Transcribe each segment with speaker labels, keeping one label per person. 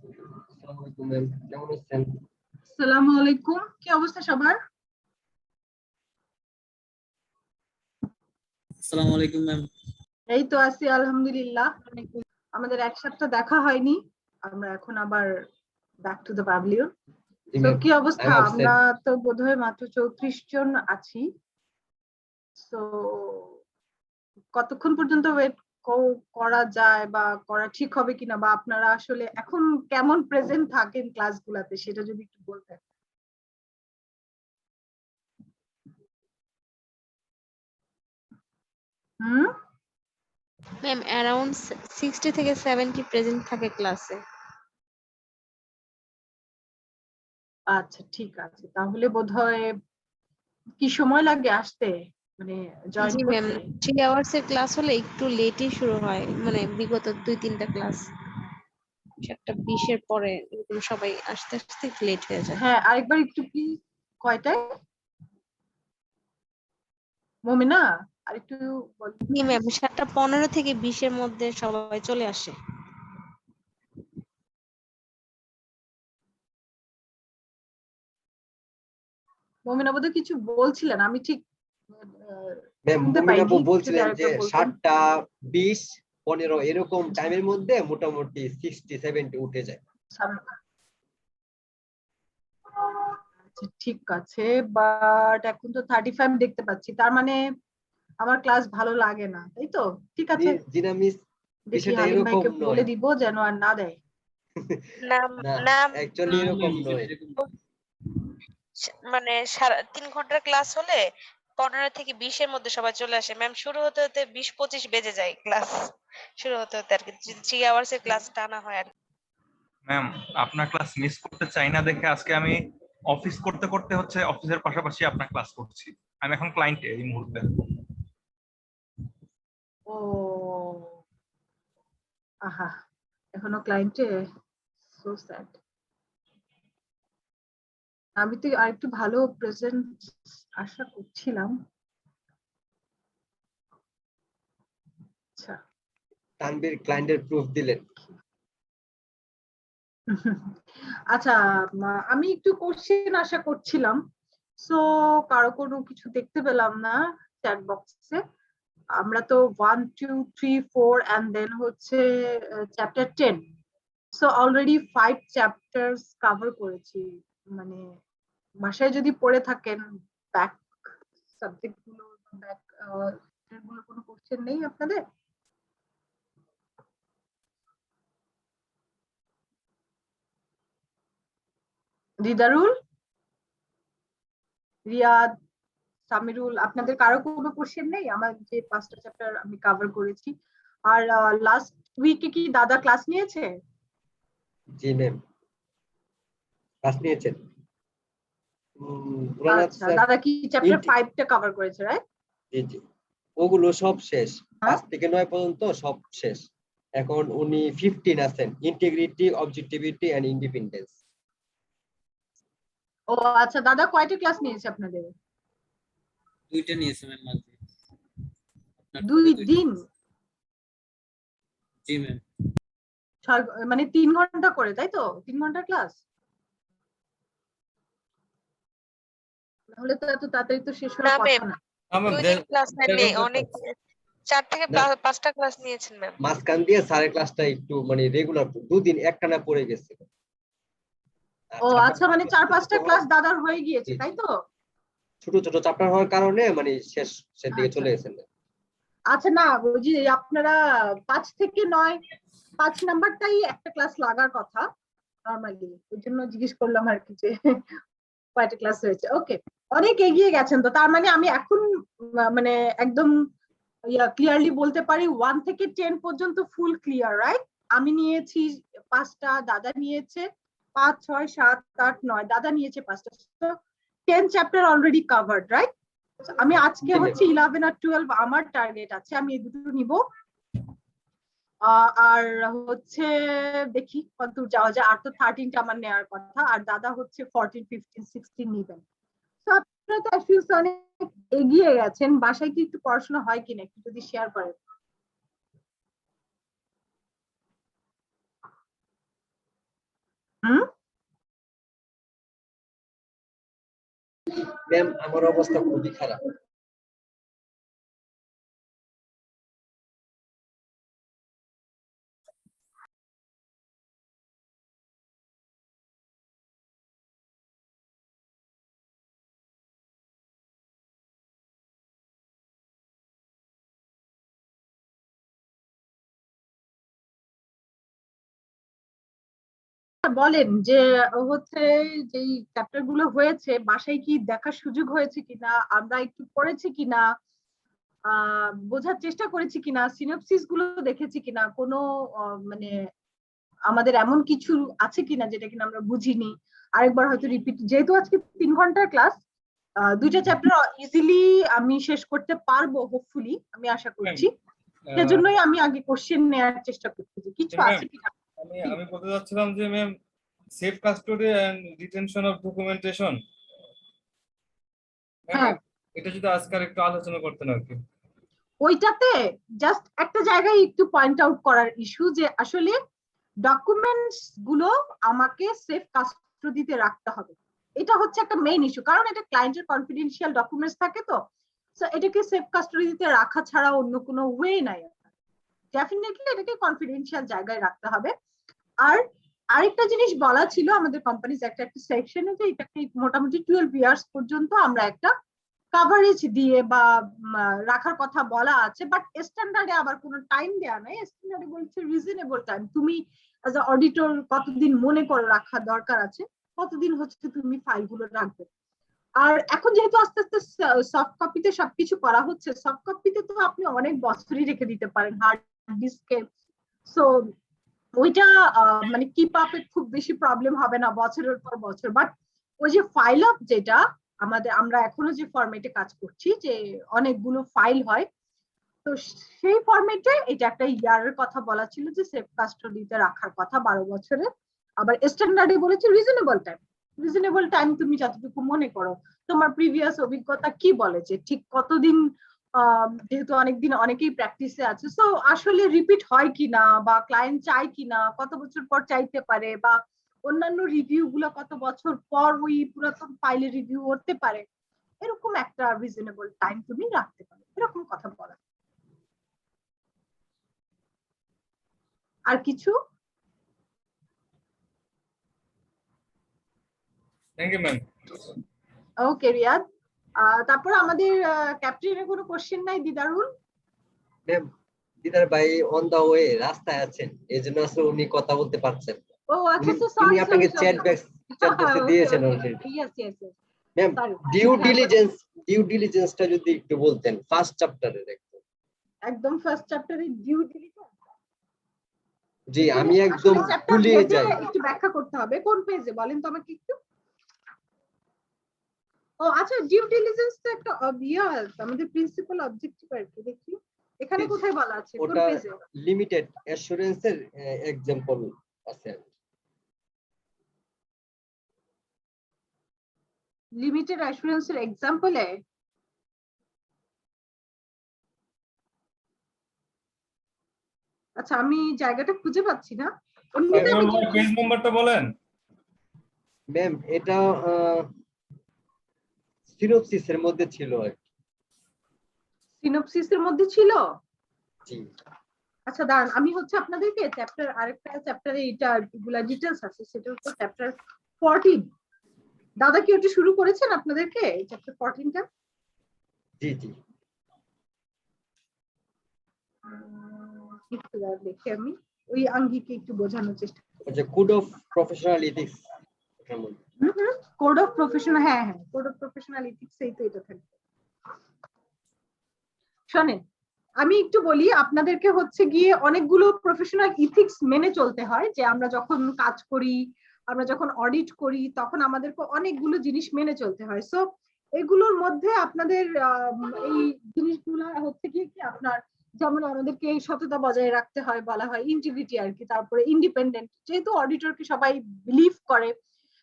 Speaker 1: আসসালামু আলাইকুম ম্যাম, কেমন আছেন?
Speaker 2: আসসালামু আলাইকুম, কি অবস্থা সবার?
Speaker 3: আসসালামু আলাইকুম ম্যাম।
Speaker 2: এই তো আছি আলহামদুলিল্লাহ। আমাদের এক সপ্তাহ দেখা হয়নি, আমরা এখন আবার ব্যাক টু দ্য পাবলিও। তো কি অবস্থা? আমরা তো বোধহয় মাত্র 34 জন আছি। তো কতক্ষণ পর্যন্ত ওয়েট করা যায় বা করা ঠিক হবে কিনা, বা আপনারা আসলে এখন কেমন প্রেজেন্ট থাকেন ক্লাসগুলোতে সেটা যদি একটু বলতেন।
Speaker 4: ম্যাম অ্যারাউন্ড 60 থেকে 70 প্রেজেন্ট থাকে ক্লাসে।
Speaker 2: আচ্ছা ঠিক আছে, তাহলে বোধহয় কি সময় লাগে আসতে, মানে জয়েন
Speaker 4: জি ম্যাম,
Speaker 2: করতে?
Speaker 4: 3 আওয়ার্স এর ক্লাস হলে একটু লেটই শুরু হয়, মানে বিগত 2-3টা ক্লাস 7:20 এর পরে এরকম সবাই আসতে আসতে একটু লেট হয়ে যায়।
Speaker 2: হ্যাঁ, আরেকবার একটু প্লিজ। কয়টায় মমিনা? আরেকটু বলুন।
Speaker 4: জি ম্যাম, 7:15 থেকে 20 এর মধ্যে সবাই চলে আসে।
Speaker 2: মমিনা বোধহয় কিছু বলছিলেন, আমি ঠিক
Speaker 1: ম্যাম,
Speaker 2: শুনতে
Speaker 1: মুমিন
Speaker 2: পাইনি।
Speaker 1: আপু
Speaker 2: যদি
Speaker 1: বলছিলেন যে
Speaker 2: আরেকবার বলতেন।
Speaker 1: 7:20-15 এরকম টাইমের মধ্যে মোটামুটি 60-70 উঠে যায়।
Speaker 2: আচ্ছা ঠিক আছে, বাট এখন তো 35 দেখতে পাচ্ছি, তার মানে আমার ক্লাস ভালো লাগে না, তাই তো? ঠিক আছে,
Speaker 1: জি না মিস,
Speaker 2: দেখি
Speaker 1: বিষয়টা
Speaker 2: হালিম
Speaker 1: এরকম
Speaker 2: ভাইকে
Speaker 1: নয়।
Speaker 2: বলে দিব যেন আর না দেয়।
Speaker 1: না,
Speaker 5: নাম
Speaker 1: অ্যাকচুয়ালি এরকম নয়।
Speaker 5: মানে সারা 3 ঘন্টার ক্লাস হলে 15 থেকে 20 এর মধ্যে সবাই চলে আসে ম্যাম। শুরু হতে হতে 20-25 বেজে যায় ক্লাস শুরু হতে হতে আর কি। 3 আওয়ার্স এর ক্লাস টানা হয় আর কি।
Speaker 6: ম্যাম, আপনার ক্লাস মিস করতে চাই না দেখে আজকে আমি অফিস করতে করতে হচ্ছে অফিসের পাশাপাশি আপনার ক্লাস করছি। আমি এখন ক্লায়েন্টে এই মুহূর্তে।
Speaker 2: ও আহা, এখনো ক্লায়েন্টে, সো স্যাড। আমি তো আরেকটু ভালো প্রেজেন্ট আশা করছিলাম। আচ্ছা
Speaker 1: তানভীর ক্লায়েন্টের প্রুফ দিলেন।
Speaker 2: আচ্ছা, আমি একটু কোশ্চেন আশা করছিলাম, সো কারো কোনো কিছু দেখতে পেলাম না চ্যাট বক্সে। আমরা তো 1 2 3 4 এন্ড দেন হচ্ছে chapter 10, so already 5 chapters cover করেছি। মানে বাসায় যদি পড়ে থাকেন ব্যাক সাবজেক্ট গুলো, ব্যাক গুলো, কোনো কোশ্চেন নেই আপনাদের? দিদারুল, রিয়াদ, সামিরুল, আপনাদের কারো কোনো কোশ্চেন নেই? আমার যে 5টা চ্যাপ্টার আমি কভার করেছি। আর লাস্ট উইকে কি দাদা ক্লাস নিয়েছে?
Speaker 1: জি ম্যাম, ক্লাস নিয়েছেন।
Speaker 2: আচ্ছা, দাদা কি চ্যাপ্টার 5টা কভার করেছে, রাইট?
Speaker 1: জি জি, ওগুলো সব শেষ।
Speaker 2: হ্যাঁ?
Speaker 1: 5 থেকে 9 পর্যন্ত সব শেষ। এখন উনি 15 আছেন, ইন্টিগ্রিটি, অবজেক্টিভিটি এন্ড ইন্ডিপেন্ডেন্স।
Speaker 2: ও আচ্ছা, দাদা কয়টা ক্লাস নিয়েছে আপনাদের?
Speaker 3: 2টা নিয়েছে ম্যাম আজকে।
Speaker 2: 2 দিন?
Speaker 3: জি ম্যাম।
Speaker 2: মানে 3 ঘন্টা করে, তাই তো? 3 ঘন্টার ক্লাস? তাহলে তো এত তাড়াতাড়ি তো শেষ
Speaker 5: না
Speaker 2: হওয়ার কথা
Speaker 5: ম্যাম,
Speaker 2: না।
Speaker 5: 2 দিন ক্লাস নেননি, অনেক 4 থেকে 5টা ক্লাস নিয়েছেন ম্যাম।
Speaker 1: মাঝখান দিয়ে স্যারের ক্লাসটা একটু মানে রেগুলার 2 দিন একটানা পড়ে গেছে।
Speaker 2: ও আচ্ছা, মানে 4-5টা ক্লাস দাদার হয়ে গিয়েছে, তাই তো?
Speaker 1: ছোট ছোট চ্যাপ্টার হওয়ার কারণে মানে শেষের দিকে চলে গেছেন।
Speaker 2: আচ্ছা, না বুঝি আপনারা 5 থেকে 9, 5 নাম্বারটাই একটা ক্লাস লাগার কথা নরমালি, ওই জন্য জিজ্ঞেস করলাম আর কি যে কয়টা ক্লাস হয়েছে। ওকে, অনেক এগিয়ে গেছেন তো, তার মানে আমি এখন মানে একদম ক্লিয়ারলি বলতে পারি 1 থেকে 10 পর্যন্ত ফুল ক্লিয়ার, রাইট? আমি নিয়েছি 5টা, দাদা নিয়েছে 5 6 7 8 9, দাদা নিয়েছে 5টা, তো 10 চ্যাপ্টার অলরেডি কভার্ড, রাইট? আমি আজকে হচ্ছে 11 আর 12 আমার টার্গেট আছে, আমি এই দুটো নিব। আর হচ্ছে দেখি কতদূর যাওয়া যায়। আর তো 13টা আমার নেওয়ার কথা, আর দাদা হচ্ছে 14 15 16 নিবেন। তো আপনারা তো অনেক এগিয়ে গেছেন। বাসায় কি একটু পড়াশোনা হয় কিনা একটু যদি শেয়ার করেন। হুম
Speaker 1: ম্যাম আমার অবস্থা খুবই খারাপ।
Speaker 2: বলেন যে হচ্ছে যেই চ্যাপ্টার গুলো হয়েছে বাসায় কি দেখার সুযোগ হয়েছে কিনা, আমরা একটু পড়েছি কিনা, বোঝার চেষ্টা করেছি কিনা, সিনপসিস গুলো দেখেছি কিনা, কোনো মানে আমাদের এমন কিছু আছে কিনা যেটা কিনা আমরা বুঝিনি, আরেকবার হয়তো রিপিট, যেহেতু আজকে 3 ঘন্টার ক্লাস, 2টা চ্যাপ্টার ইজিলি আমি শেষ করতে পারবো হোপফুলি, আমি আশা করছি। সেজন্যই আমি আগে কোশ্চেন নেওয়ার চেষ্টা করছি যে কিছু আছে কিনা।
Speaker 7: আমি বলতে চাচ্ছিলাম যে ma'am safe custody and retention of documentation,
Speaker 2: হ্যাঁ
Speaker 7: এটা যদি আজকে একটু আলোচনা করতেন আর কি।
Speaker 2: ওইটাতে জাস্ট একটা জায়গায় একটু পয়েন্ট আউট করার ইস্যু যে আসলে ডকুমেন্টস গুলো আমাকে সেফ কাস্টডিতে রাখতে হবে, এটা হচ্ছে একটা মেইন ইস্যু, কারণ এটা ক্লায়েন্টের কনফিডেন্সিয়াল ডকুমেন্টস থাকে, তো এটাকে সেফ কাস্টডিতে রাখা ছাড়া অন্য কোনো ওয়ে নাই, ডেফিনেটলি এটাকে কনফিডেন্সিয়াল জায়গায় রাখতে হবে। আর আরেকটা জিনিস বলা ছিল আমাদের কোম্পানিজ একটা সেকশনে যে এটাকে মোটামুটি 12 ইয়ার্স পর্যন্ত আমরা একটা কাভারেজ দিয়ে বা রাখার কথা বলা আছে, বাট স্ট্যান্ডার্ডে আবার কোনো টাইম দেয়া নাই, স্ট্যান্ডার্ডে বলছে রিজনেবল টাইম, তুমি অ্যাজ আ অডিটর কতদিন মনে করো রাখা দরকার আছে, কতদিন হচ্ছে তুমি ফাইলগুলো রাখবে। আর এখন যেহেতু আস্তে আস্তে সফট কপিতে সবকিছু করা হচ্ছে, সফট কপিতে তো আপনি অনেক বছরই রেখে দিতে পারেন হার্ড ডিস্কে, সো ওইটা মানে কিপ আপে খুব বেশি প্রবলেম হবে না বছরের পর বছর। বাট ওই যে ফাইল আপ যেটা আমরা এখনো যে ফরম্যাটে কাজ করছি, যে অনেকগুলো ফাইল হয়, তো সেই ফরম্যাটে এটা একটা ইয়ারের কথা বলা ছিল যে সেফ কাস্টডিতে রাখার কথা 12 বছরের। আবার স্ট্যান্ডার্ডে বলেছে রিজনেবল টাইম তুমি যতটুকু মনে করো, তোমার প্রিভিয়াস অভিজ্ঞতা কি বলে যে ঠিক কতদিন, যেহেতু অনেকদিন অনেকেই প্র্যাকটিসে আছে, সো আসলে রিপিট হয় কিনা বা ক্লায়েন্ট চায় কিনা, কত বছর পর চাইতে পারে, বা অন্যান্য রিভিউ গুলো কত বছর পর ওই পুরাতন ফাইলে রিভিউ করতে পারে, এরকম একটা রিজনেবল টাইম তুমি রাখতে পারো, এরকম কথা বলা। আর কিছু?
Speaker 7: Thank you ma'am.
Speaker 2: Okay Riyad, তারপর আমাদের ক্যাপ্টেনের কোনো কোশ্চেন নাই? দিদারুল?
Speaker 1: ম্যাম দিদার ভাই অন দা ওয়ে, রাস্তায় আছেন, এজন্য আসলে উনি কথা বলতে পারছেন।
Speaker 2: ও আচ্ছা,
Speaker 1: উনি
Speaker 2: সরি
Speaker 1: আপনাকে চ্যাট বক্সে দিয়েছেন already.
Speaker 2: Yes yes
Speaker 1: ma'am
Speaker 2: sorry,
Speaker 1: due ডিলিজেন্সটা যদি একটু বলতেন ফার্স্ট চ্যাপ্টারের
Speaker 2: একদম ফার্স্ট চ্যাপ্টারে ডিউ ডিলিজেন্স।
Speaker 1: জি আমি একদম ভুলিয়ে যাই।
Speaker 2: একটু ব্যাখ্যা করতে হবে, কোন পেজে বলেন তো আমাকে একটু। ও আচ্ছা, ডিউ ডিলিজেন্স তো একটা আমাদের প্রিন্সিপাল অবজেক্টিভ আর কি, দেখি এখানে কোথায় বলা আছে, কোন
Speaker 1: ওটা
Speaker 2: পেজে?
Speaker 1: লিমিটেড অ্যাসুরেন্সের এক্সাম্পল আছে।
Speaker 2: লিমিটেড অ্যাসুরেন্সের এক্সাম্পলে আচ্ছা আমি জায়গাটা খুঁজে পাচ্ছি না,
Speaker 7: পেজ নাম্বারটা বলেন
Speaker 1: ম্যাম। এটা সিনোপসিসের মধ্যে ছিল আর কি।
Speaker 2: সিনোপসিসের মধ্যে ছিল?
Speaker 1: জি
Speaker 2: আচ্ছা দাঁড়ান, আমি হচ্ছে আপনাদেরকে চ্যাপ্টার, আরেকটা চ্যাপ্টারে এটা এগুলা ডিটেইলস আছে, সেটা হচ্ছে চ্যাপ্টার 14। দাদা কি ওটা শুরু করেছেন আপনাদেরকে এই চ্যাপ্টার 14টা?
Speaker 1: জি জি
Speaker 2: একটু দেখি, আমি ওই আঙ্গিকে একটু বোঝানোর চেষ্টা করি।
Speaker 1: আচ্ছা, কোড অফ প্রফেশনাল এথিক্স কেমন?
Speaker 2: কোড অফ প্রফেশনাল, হ্যাঁ হ্যাঁ, কোড অফ প্রফেশনাল এথিক্স, এই তো এটা থাকবে। শোনেন আমি একটু বলি আপনাদেরকে, হচ্ছে গিয়ে অনেকগুলো প্রফেশনাল ইথিক্স মেনে চলতে হয়, যে আমরা যখন কাজ করি, আমরা যখন অডিট করি, তখন আমাদেরকে অনেকগুলো জিনিস মেনে চলতে হয়। সো এগুলোর মধ্যে আপনাদের এই জিনিসগুলো হচ্ছে কি আপনার, যেমন আমাদেরকে সততা বজায় রাখতে হয়, বলা হয় ইন্টিগ্রিটি আর কি, তারপরে ইন্ডিপেন্ডেন্ট, যেহেতু অডিটরকে সবাই বিলিভ করে,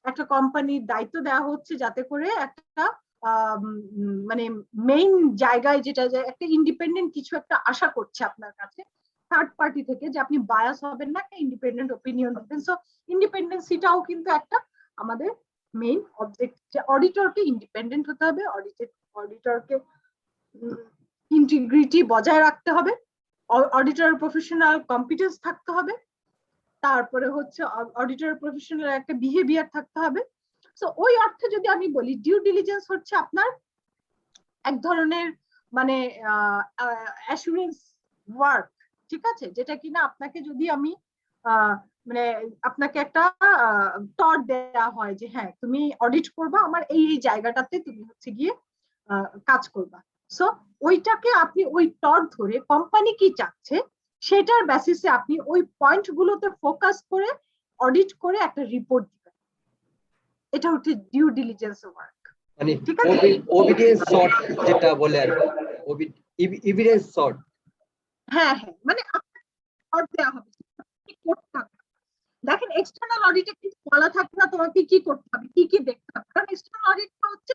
Speaker 2: একটা কোম্পানির দায়িত্ব দেওয়া হচ্ছে যাতে করে একটা মানে মেইন জায়গায় যেটা, যে একটা ইন্ডিপেন্ডেন্ট কিছু একটা আশা করছে আপনার কাছে, থার্ড পার্টি থেকে যে আপনি বায়াস হবেন না, ইন্ডিপেন্ডেন্ট ওপিনিয়ন দিবেন। সো ইন্ডিপেন্ডেন্সিটাও কিন্তু একটা আমাদের মেইন অবজেক্ট, যে অডিটরকে ইন্ডিপেন্ডেন্ট হতে হবে, অডিটরকে ইন্টিগ্রিটি বজায় রাখতে হবে, অডিটর প্রফেশনাল কম্পিটেন্স থাকতে হবে, তারপরে হচ্ছে অডিটর প্রফেশনাল একটা বিহেভিয়ার থাকতে হবে। সো ওই অর্থে যদি আমি বলি ডিউ ডিলিজেন্স হচ্ছে আপনার এক ধরনের মানে অ্যাসুরেন্স ওয়ার্ক, ঠিক আছে, যেটা কিনা আপনাকে যদি আমি মানে আপনাকে একটা টর দেয়া হয় যে হ্যাঁ তুমি অডিট করবা আমার এই এই জায়গাটাতে, তুমি হচ্ছে গিয়ে কাজ করবা। সো ওইটাকে আপনি ওই টর ধরে কোম্পানি কি চাচ্ছে সেটার বেসিসে আপনি ওই পয়েন্ট গুলোতে ফোকাস করে অডিট করে একটা রিপোর্ট দিবেন। এটা হচ্ছে ডিউ ডিলিজেন্স ওয়ার্ক।
Speaker 1: মানে
Speaker 2: ঠিক আছে।
Speaker 1: ওবিডিয়েন্স সর্ট যেটা বলে আর এভিডেন্স সর্ট।
Speaker 2: হ্যাঁ হ্যাঁ, মানে আপনার দেওয়া হবে কি করতে হবে। দেখেন এক্সটার্নাল অডিটে কিন্তু বলা থাকে না তোমাকে কি করতে হবে, কি কি দেখতে হবে, কারণ এক্সটার্নাল অডিটটা হচ্ছে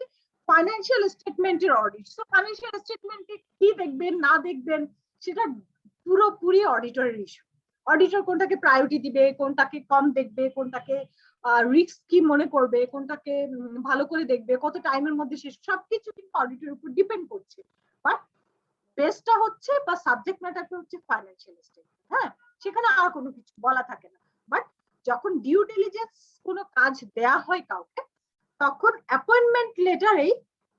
Speaker 2: ফাইন্যান্সিয়াল স্টেটমেন্টের অডিট। সো ফাইন্যান্সিয়াল স্টেটমেন্টে কি দেখবেন না দেখবেন সেটা পুরোপুরি অডিটরের ইস্যু। অডিটর কোনটাকে প্রায়োরিটি দিবে, কোনটাকে কম দেখবে, কোনটাকে রিস্ক কি মনে করবে, কোনটাকে ভালো করে দেখবে, কত টাইমের মধ্যে শেষ, সবকিছু কিন্তু অডিটের উপর ডিপেন্ড করছে। বাট বেসটা হচ্ছে বা সাবজেক্ট ম্যাটারটা হচ্ছে ফাইন্যান্সিয়াল স্টেটমেন্ট। হ্যাঁ, সেখানে আর কোনো কিছু বলা থাকে না। বাট যখন ডিউ ডিলিজেন্স কোনো কাজ দেয়া হয় কাউকে, তখন অ্যাপয়েন্টমেন্ট লেটারেই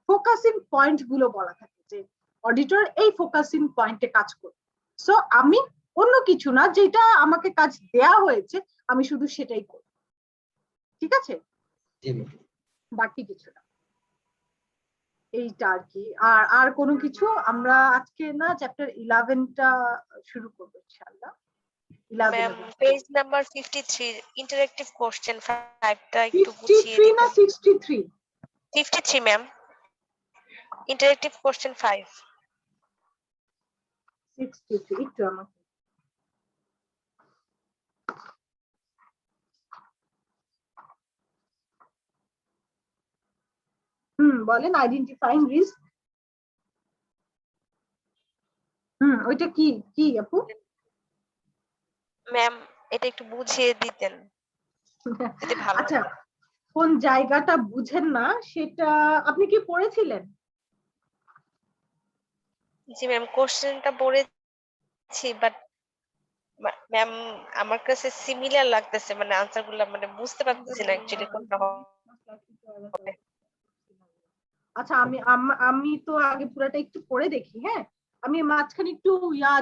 Speaker 2: ফোকাসিং পয়েন্ট গুলো বলা থাকে যে অডিটর এই ফোকাসিং পয়েন্টে কাজ করবে। সো আমি অন্য কিছু না, যেটা আমাকে কাজ দেয়া হয়েছে আমি শুধু সেটাই করব, ঠিক আছে, বাকি কিছু না। এইটা আর কি। আর কোনো কিছু আমরা আজকে না চ্যাপ্টার 11টা শুরু করব ইনশাআল্লাহ।
Speaker 5: Ma'am page number 53 interactive question 5টা একটু বুঝিয়ে
Speaker 2: 53 না
Speaker 5: দিবেন।
Speaker 2: 63?
Speaker 5: 53 ম্যাম, ইন্টারেক্টিভ কোশ্চেন 5।
Speaker 2: 63 একটু আমাকে বলেন। আইডেন্টিফাইং রিস্ক, ওইটা কি কি আপু?
Speaker 5: ম্যাম এটা একটু বুঝিয়ে দিতেন যদি ভালো
Speaker 2: আচ্ছা,
Speaker 5: হতো।
Speaker 2: কোন জায়গাটা বুঝেন না সেটা আপনি কি পড়েছিলেন?
Speaker 5: জি ম্যাম, কোশ্চেনটা পড়েছি বাট ম্যাম আমার কাছে সিমিলার লাগতেছে, মানে আনসারগুলো মানে বুঝতে পারতেছি না অ্যাকচুয়ালি কোনটা হবে।
Speaker 2: আচ্ছা, আমি তো আগে পুরোটা একটু পড়ে দেখি। হ্যাঁ, আমি মাঝখানে একটু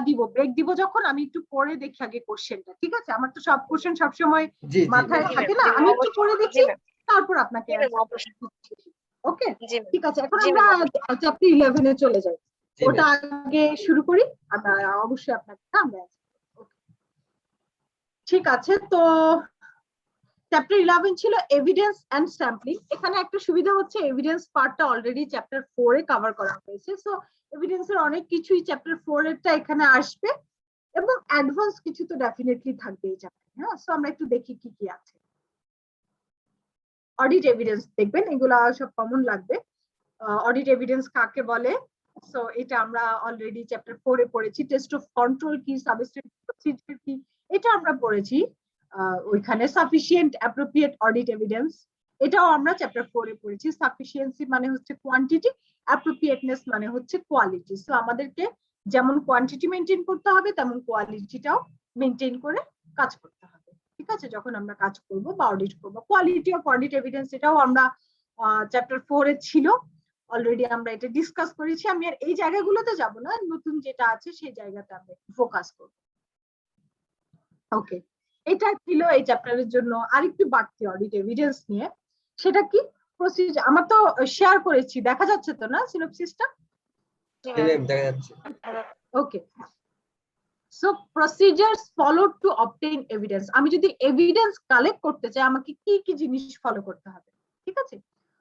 Speaker 2: দিব, ব্রেক দিব, যখন আমি একটু পড়ে দেখি আগে কোশ্চেনটা, ঠিক আছে? আমার তো সব কোশ্চেন সবসময়
Speaker 1: জি জি
Speaker 2: মাথায়
Speaker 5: জি
Speaker 2: থাকে
Speaker 5: ম্যাম,
Speaker 2: না, আমি একটু পড়ে
Speaker 5: জি
Speaker 2: দেখি
Speaker 5: ম্যাম,
Speaker 2: তারপর আপনাকে
Speaker 5: জি ম্যাম অবশ্যই,
Speaker 2: ওকে,
Speaker 5: জি ম্যাম,
Speaker 2: ঠিক আছে। এখন
Speaker 5: জি
Speaker 2: আমরা
Speaker 5: ম্যাম অবশ্যই।
Speaker 2: চ্যাপ্টার 11 এ চলে যাই।
Speaker 1: জি
Speaker 2: ওটা
Speaker 1: ম্যাম।
Speaker 2: আগে শুরু করি, আমরা অবশ্যই আপনাকে আমরা okay, ঠিক আছে। তো চ্যাপ্টার 11 ছিল এভিডেন্স এন্ড স্যাম্পলিং। এখানে একটা সুবিধা হচ্ছে এভিডেন্স পার্টটা অলরেডি চ্যাপ্টার 4 এ কভার করা হয়েছে। সো এভিডেন্সের অনেক কিছুই চ্যাপ্টার 4 এরটা এখানে আসবে, এবং অ্যাডভান্স কিছু তো ডেফিনেটলি থাকবে এই চ্যাপ্টারে। হ্যাঁ, সো আমরা একটু দেখি কি কি আছে। অডিট এভিডেন্স দেখবেন, এগুলা সব কমন লাগবে। অডিট এভিডেন্স কাকে বলে? সো এটা আমরা অলরেডি চ্যাপ্টার 4 এ পড়েছি। টেস্ট অফ কন্ট্রোল কি, সাবস্টেন্স প্রসিজার কি, এটা আমরা পড়েছি ওইখানে। সাফিসিয়েন্ট অ্যাপ্রোপ্রিয়েট অডিট এভিডেন্স, এটাও আমরা চ্যাপ্টার 4 এ পড়েছি। সাফিসিয়েন্সি মানে হচ্ছে কোয়ান্টিটি, অ্যাপ্রোপ্রিয়েটনেস মানে হচ্ছে কোয়ালিটি। সো আমাদেরকে যেমন কোয়ান্টিটি মেনটেন করতে হবে তেমন কোয়ালিটিটাও মেনটেন করে কাজ করতে হবে, ঠিক আছে, যখন আমরা কাজ করব বা অডিট করব। কোয়ালিটি অফ অডিট এভিডেন্স, এটাও আমরা চ্যাপ্টার 4 এ ছিল, অলরেডি আমরা এটা ডিসকাস করেছি। আমি আর এই জায়গাগুলোতে যাব না, নতুন যেটা আছে সেই জায়গাতে আমরা ফোকাস করব। ওকে, এটা ছিল এই চ্যাপ্টারের জন্য আরেকটু বাড়তি অডিট এভিডেন্স নিয়ে। সেটা কি প্রসিজার, আমার তো শেয়ার করেছি, দেখা যাচ্ছে তো না সিনপসিসটা?
Speaker 5: জি
Speaker 1: জি
Speaker 5: ম্যাম,
Speaker 1: ম্যাম, দেখা যাচ্ছে।
Speaker 2: Okay, so procedures followed to obtain evidence. আমি যদি এভিডেন্স কালেক্ট করতে চাই আমাকে কি কি জিনিস ফলো করতে হবে, ঠিক আছে?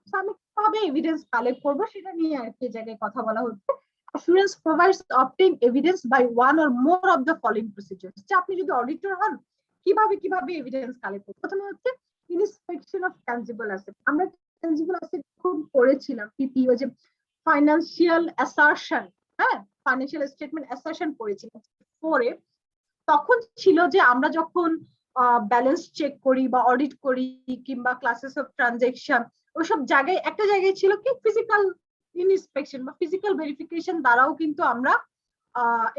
Speaker 2: সো আমি কিভাবে এভিডেন্স কালেক্ট করব সেটা নিয়ে আর কি জায়গায় কথা বলা হচ্ছে। Assurance provides obtain evidence by one or more of the following procedures. যে আপনি যদি অডিটর হন কিভাবে এভিডেন্স কালেক্ট করবেন? প্রথমে হচ্ছে ইন্সপেকশন অফ ট্যানজিবল অ্যাসেট। আমরা ট্যানজিবল অ্যাসেট খুব পড়েছিলাম, পিপিও, যে ফাইন্যান্সিয়াল অ্যাসারশন, হ্যাঁ, ফাইন্যান্সিয়াল স্টেটমেন্ট অ্যাসারশন পড়েছিলাম 4 এ। তখন ছিল যে আমরা যখন ব্যালেন্স চেক করি বা অডিট করি কিংবা ক্লাসেস অফ ট্রানজেকশন, ওইসব জায়গায় একটা জায়গায় ছিল কি ফিজিক্যাল ইনস্পেকশন বা ফিজিক্যাল ভেরিফিকেশন দ্বারাও কিন্তু আমরা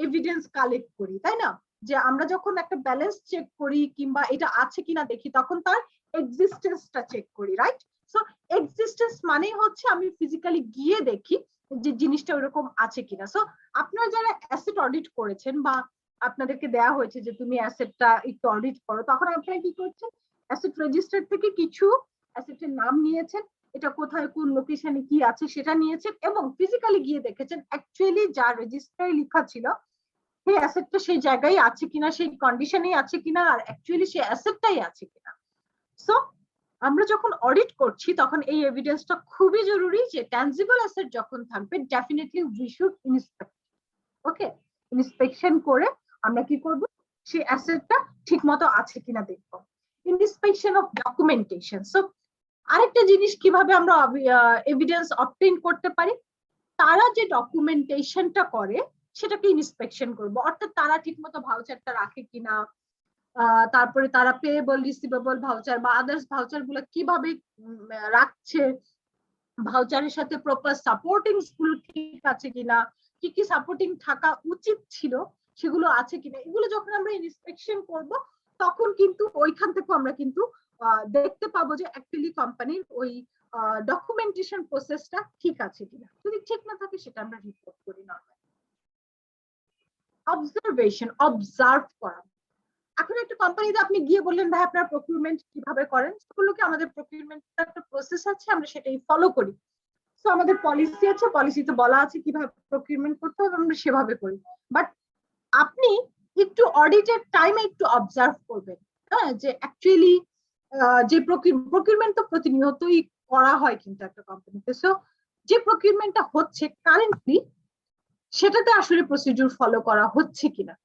Speaker 2: এভিডেন্স কালেক্ট করি, তাই না? যে আমরা যখন একটা ব্যালেন্স চেক করি কিংবা এটা আছে কিনা দেখি, তখন তার এক্সিস্টেন্সটা চেক করি, রাইট? সো এক্সিস্টেন্স মানে হচ্ছে আমি ফিজিক্যালি গিয়ে দেখি যে জিনিসটা ওরকম আছে কিনা। সো আপনারা যারা অ্যাসেট অডিট করেছেন বা আপনাদেরকে দেয়া হয়েছে যে তুমি অ্যাসেটটা একটু অডিট করো, তখন আপনারা কি করছেন? অ্যাসেট রেজিস্টার থেকে কিছু অ্যাসেটের নাম নিয়েছেন, এটা কোথায় কোন লোকেশনে কি আছে সেটা নিয়েছেন, এবং ফিজিক্যালি গিয়ে দেখেছেন অ্যাকচুয়ালি যা রেজিস্টারে লেখা ছিল সেই অ্যাসেটটা সেই জায়গায় আছে কিনা, সেই কন্ডিশনেই আছে কিনা, আর অ্যাকচুয়ালি সেই অ্যাসেটটাই আছে কিনা। সো আমরা যখন অডিট করছি তখন এই এভিডেন্সটা খুবই জরুরি যে ট্যানজিবল অ্যাসেট যখন থাকবে definitely we should inspect. Okay, inspection করে আমরা কি করব? সেই অ্যাসেটটা ঠিকমতো আছে কিনা দেখব। Inspection of documentation. সো আরেকটা জিনিস কিভাবে আমরা এভিডেন্স অবটেইন করতে পারি, তারা যে ডকুমেন্টেশনটা করে সেটাকে ইন্সপেকশন করব, অর্থাৎ তারা ঠিকমতো ভাউচারটা রাখে কিনা, তারপরে তারা পেয়েবল রিসিভেবল ভাউচার বা আদার্স ভাউচার গুলো কিভাবে রাখছে, ভাউচারের সাথে প্রপার সাপোর্টিং গুলো ঠিক আছে কিনা, কি কি সাপোর্টিং থাকা উচিত ছিল সেগুলো আছে কিনা, এগুলো যখন আমরা ইন্সপেকশন করব তখন কিন্তু ওইখান থেকে আমরা কিন্তু দেখতে পাবো যে অ্যাকচুয়ালি কোম্পানির ওই ডকুমেন্টেশন প্রসেসটা ঠিক আছে কিনা। যদি ঠিক না থাকে সেটা আমরা রিপোর্ট করি না। অবজারভেশন, অবজার্ভ করা। এখন একটা কোম্পানিতে আপনি গিয়ে বললেন ভাই আপনার প্রকিউরমেন্ট কিভাবে করেন, সেগুলো কি আমাদের প্রকিউরমেন্ট একটা প্রসেস আছে, আমরা সেটাই ফলো করি। তো আমাদের পলিসি আছে, পলিসিতে বলা আছে কিভাবে প্রকিউরমেন্ট করতে হবে, আমরা সেভাবে করি। বাট আপনি একটু অডিটের টাইমে একটু অবজার্ভ করবেন, হ্যাঁ, যে অ্যাকচুয়ালি যে প্রকিউরমেন্ট তো প্রতিনিয়তই করা হয় কিন্তু একটা কোম্পানিতে। সো যে প্রকিউরমেন্টটা হচ্ছে কারেন্টলি সেটাতে আসলে প্রসিডিউর ফলো করা হচ্ছে কিনা।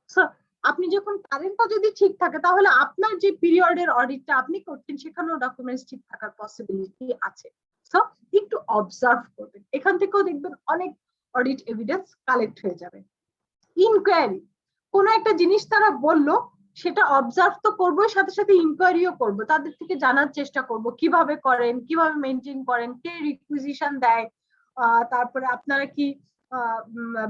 Speaker 2: সো আপনি যখন কারেন্টটা যদি ঠিক থাকে তাহলে আপনার যে পিরিয়ডের অডিটটা আপনি করছেন সেখানেও ডকুমেন্টস ঠিক থাকার পসিবিলিটি আছে। সো একটু অবজার্ভ করবেন, এখান থেকেও দেখবেন অনেক অডিট এভিডেন্স কালেক্ট হয়ে যাবে। ইনকোয়ারি, কোনো একটা জিনিস তারা বললো সেটা অবজার্ভ তো করবোই, সাথে সাথে ইনকোয়ারিও করবো, তাদের থেকে জানার চেষ্টা করব কিভাবে করেন, কিভাবে মেনটেন করেন, কে রিকুইজিশন দেয়, তারপরে আপনারা কি